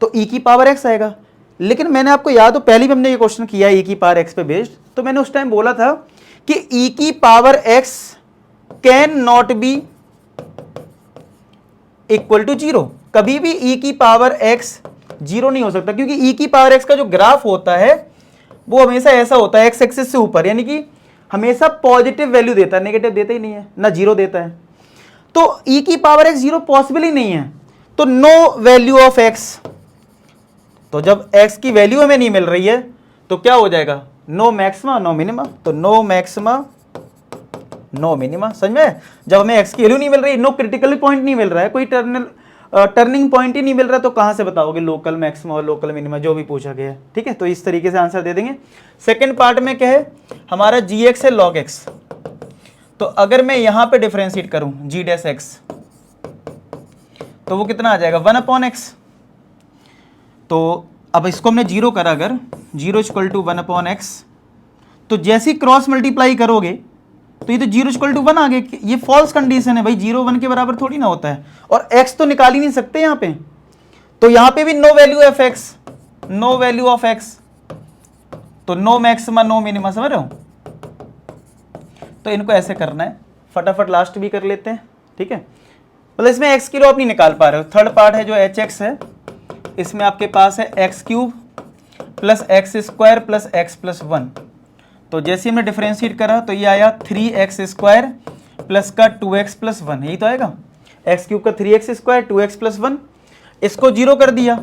तो e की पावर x आएगा। लेकिन मैंने आपको याद हो पहले भी हमने ये क्वेश्चन किया e की पावर x पे बेस्ड, तो मैंने उस टाइम बोला था कि e की power x can not be equal to 0। कभी भी e की पावर x 0 नहीं हो सकता, क्योंकि e की पावर x का जो ग्राफ होता है वो हमेशा ऐसा होता है x एक्सिस से ऊपर, यानी कि हमेशा पॉजिटिव वैल्यू देता है, नेगेटिव देता ही नहीं है, ना 0 देता है। तो e की पावर x 0 पॉसिबल ही नहीं है, तो नो वैल्यू ऑफ x। तो जब x की वैल्यू हमें नहीं मिल रही है तो क्या हो जाएगा? No maxima no minima. तो नो मैक्सिमा नो मिनिमा, समझ में? जब हमें x की वैल्यू नहीं मिल रही, नो क्रिटिकल पॉइंट नहीं मिल रहा है, कोई टर्निंग पॉइंट ही नहीं मिल रहा, तो कहां से बताओगे लोकल मैक्सिमा और लोकल मिनिमा, जो भी पूछा गया है, ठीक है। तो इस तरीके से आंसर दे देंगे। सेकंड पार्ट में क्या है हमारा? gx है log x। तो अगर मैं यहां पे डिफरेंशिएट करूं g'(x) तो वो कितना आ जाएगा? 1/x। तो अब इसको हमने 0 करा, अगर 0 = 1/x, तो जैसे ही क्रॉस मल्टीप्लाई करोगे तो ये तो 0 = 1 आ गया। ये फॉल्स कंडीशन है भाई, 0 1 के बराबर थोड़ी ना होता है, और x तो निकाल ही नहीं सकते यहाँ पे। तो यहाँ पे भी no value of x, no value of x, तो नो मैक्सिमा नो मिनिमा, समझ रहे हो? तो इनको ऐसे करना है। फटाफट लास्ट भी कर लेते हैं, ठीक है। मतलब इसमें x की लो आप नहीं निकाल पा रहे हो। थर्ड पार्ट है जो hx है, इसमें आपके पास है x³ + x² + x + 1। तो जैसे हमने डिफरेंशिएट करा तो ये आया 3x² प्लस का 2x + 1, यही तो आएगा। x³ का 3x², 2x + 1, इसको 0 कर दिया।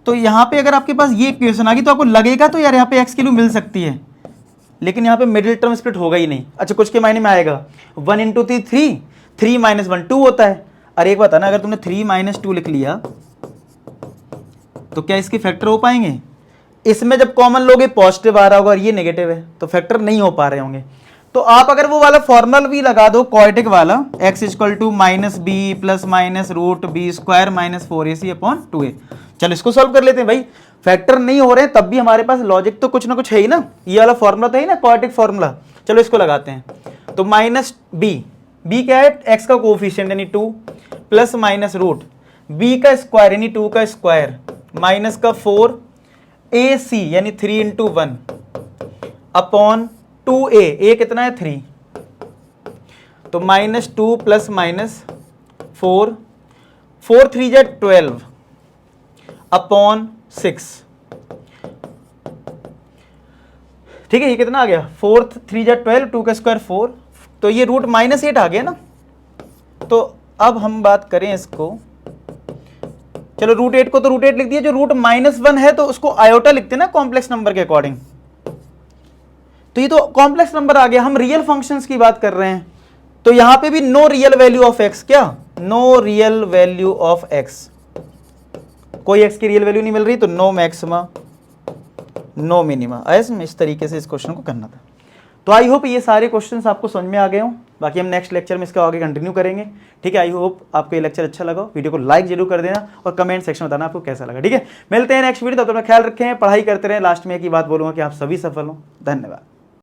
तो यहाँ पे अगर आपके पास ये इक्वेशन आ गई तो आपको लगेगा तो यार यहाँ पे x की वैल्यू मिल सकती है, लेकिन यहाँ पे मिडिल टर्म स्प्लिट होगा ही नहीं। अच्छा, कुछ के मायने में आएगा 1 × 3 3 - 1 2 होता है। अरे एक बात है ना, अगर तुमने 3 - 2 लिख लिया तो क्या इसके फैक्टर हो पाएंगे? इसमें जब कॉमन लोगे पॉजिटिव आ रहा होगा और ये नेगेटिव है, तो फैक्टर नहीं हो पा रहे होंगे। तो आप अगर वो वाला फॉर्मूला भी लगा दो क्वाड्रेटिक वाला, x = -b ± √b² - 4ac/2a। चलो इसको सॉल्व कर लेते हैं भाई। फैक्टर नहीं हो रहे हैं तब भी हमारे पास लॉजिक तो कुछ ना कुछ है ही ना, ये वाला फॉर्मूला तो है ही ना, क्वाड्रेटिक फॉर्मूला। चलो इसको लगाते हैं। तो -b क्या है? x का कोफिशिएंट यानी 2 प्लस माइनस रूट b का स्क्वायर यानी 2 का स्क्वायर माइनस का 4 ac यानी 3 × 1 अपॉन 2a, a कितना है? 3। तो -2 प्लस -4 4 3 जा 12 अपॉन 6, ठीक है। ये कितना आ गया? 4 3 जा 12, 2 का स्क्वायर 4, तो ये रूट -8 आ गया ना। तो अब हम बात करें इसको, चलो √8 को तो √8 लिख दिया, जो रूट -1 है तो उसको आयोटा लिखते हैं ना कॉम्प्लेक्स नंबर के अकॉर्डिंग। तो ये तो कॉम्प्लेक्स नंबर आ गया, हम रियल फंक्शंस की बात कर रहे हैं। तो यहां पे भी no real value of x, क्या? No real value of x, कोई x की रियल वैल्यू नहीं मिल रही, तो नो मैक्सिमा नो मिनिमा। ऐसे इस तरीके से इस क्वेश्चन को करना था। तो आई होप ये सारे क्वेश्चंस आपको समझ में आ गए हों। बाकी हम नेक्स्ट लेक्चर में इसका आगे कंटिन्यू करेंगे, ठीक है। आई होप आपको ये लेक्चर अच्छा लगा। वीडियो को लाइक जरूर कर देना और कमेंट सेक्शन में बताना आपको कैसा लगा, ठीक है। मिलते हैं नेक्स्ट वीडियो, तब तक ख्याल रखें, पढ़ाई करते रहें। लास्ट में एक ही बात बोलूंगा कि आप सभी सफल हों। धन्यवाद।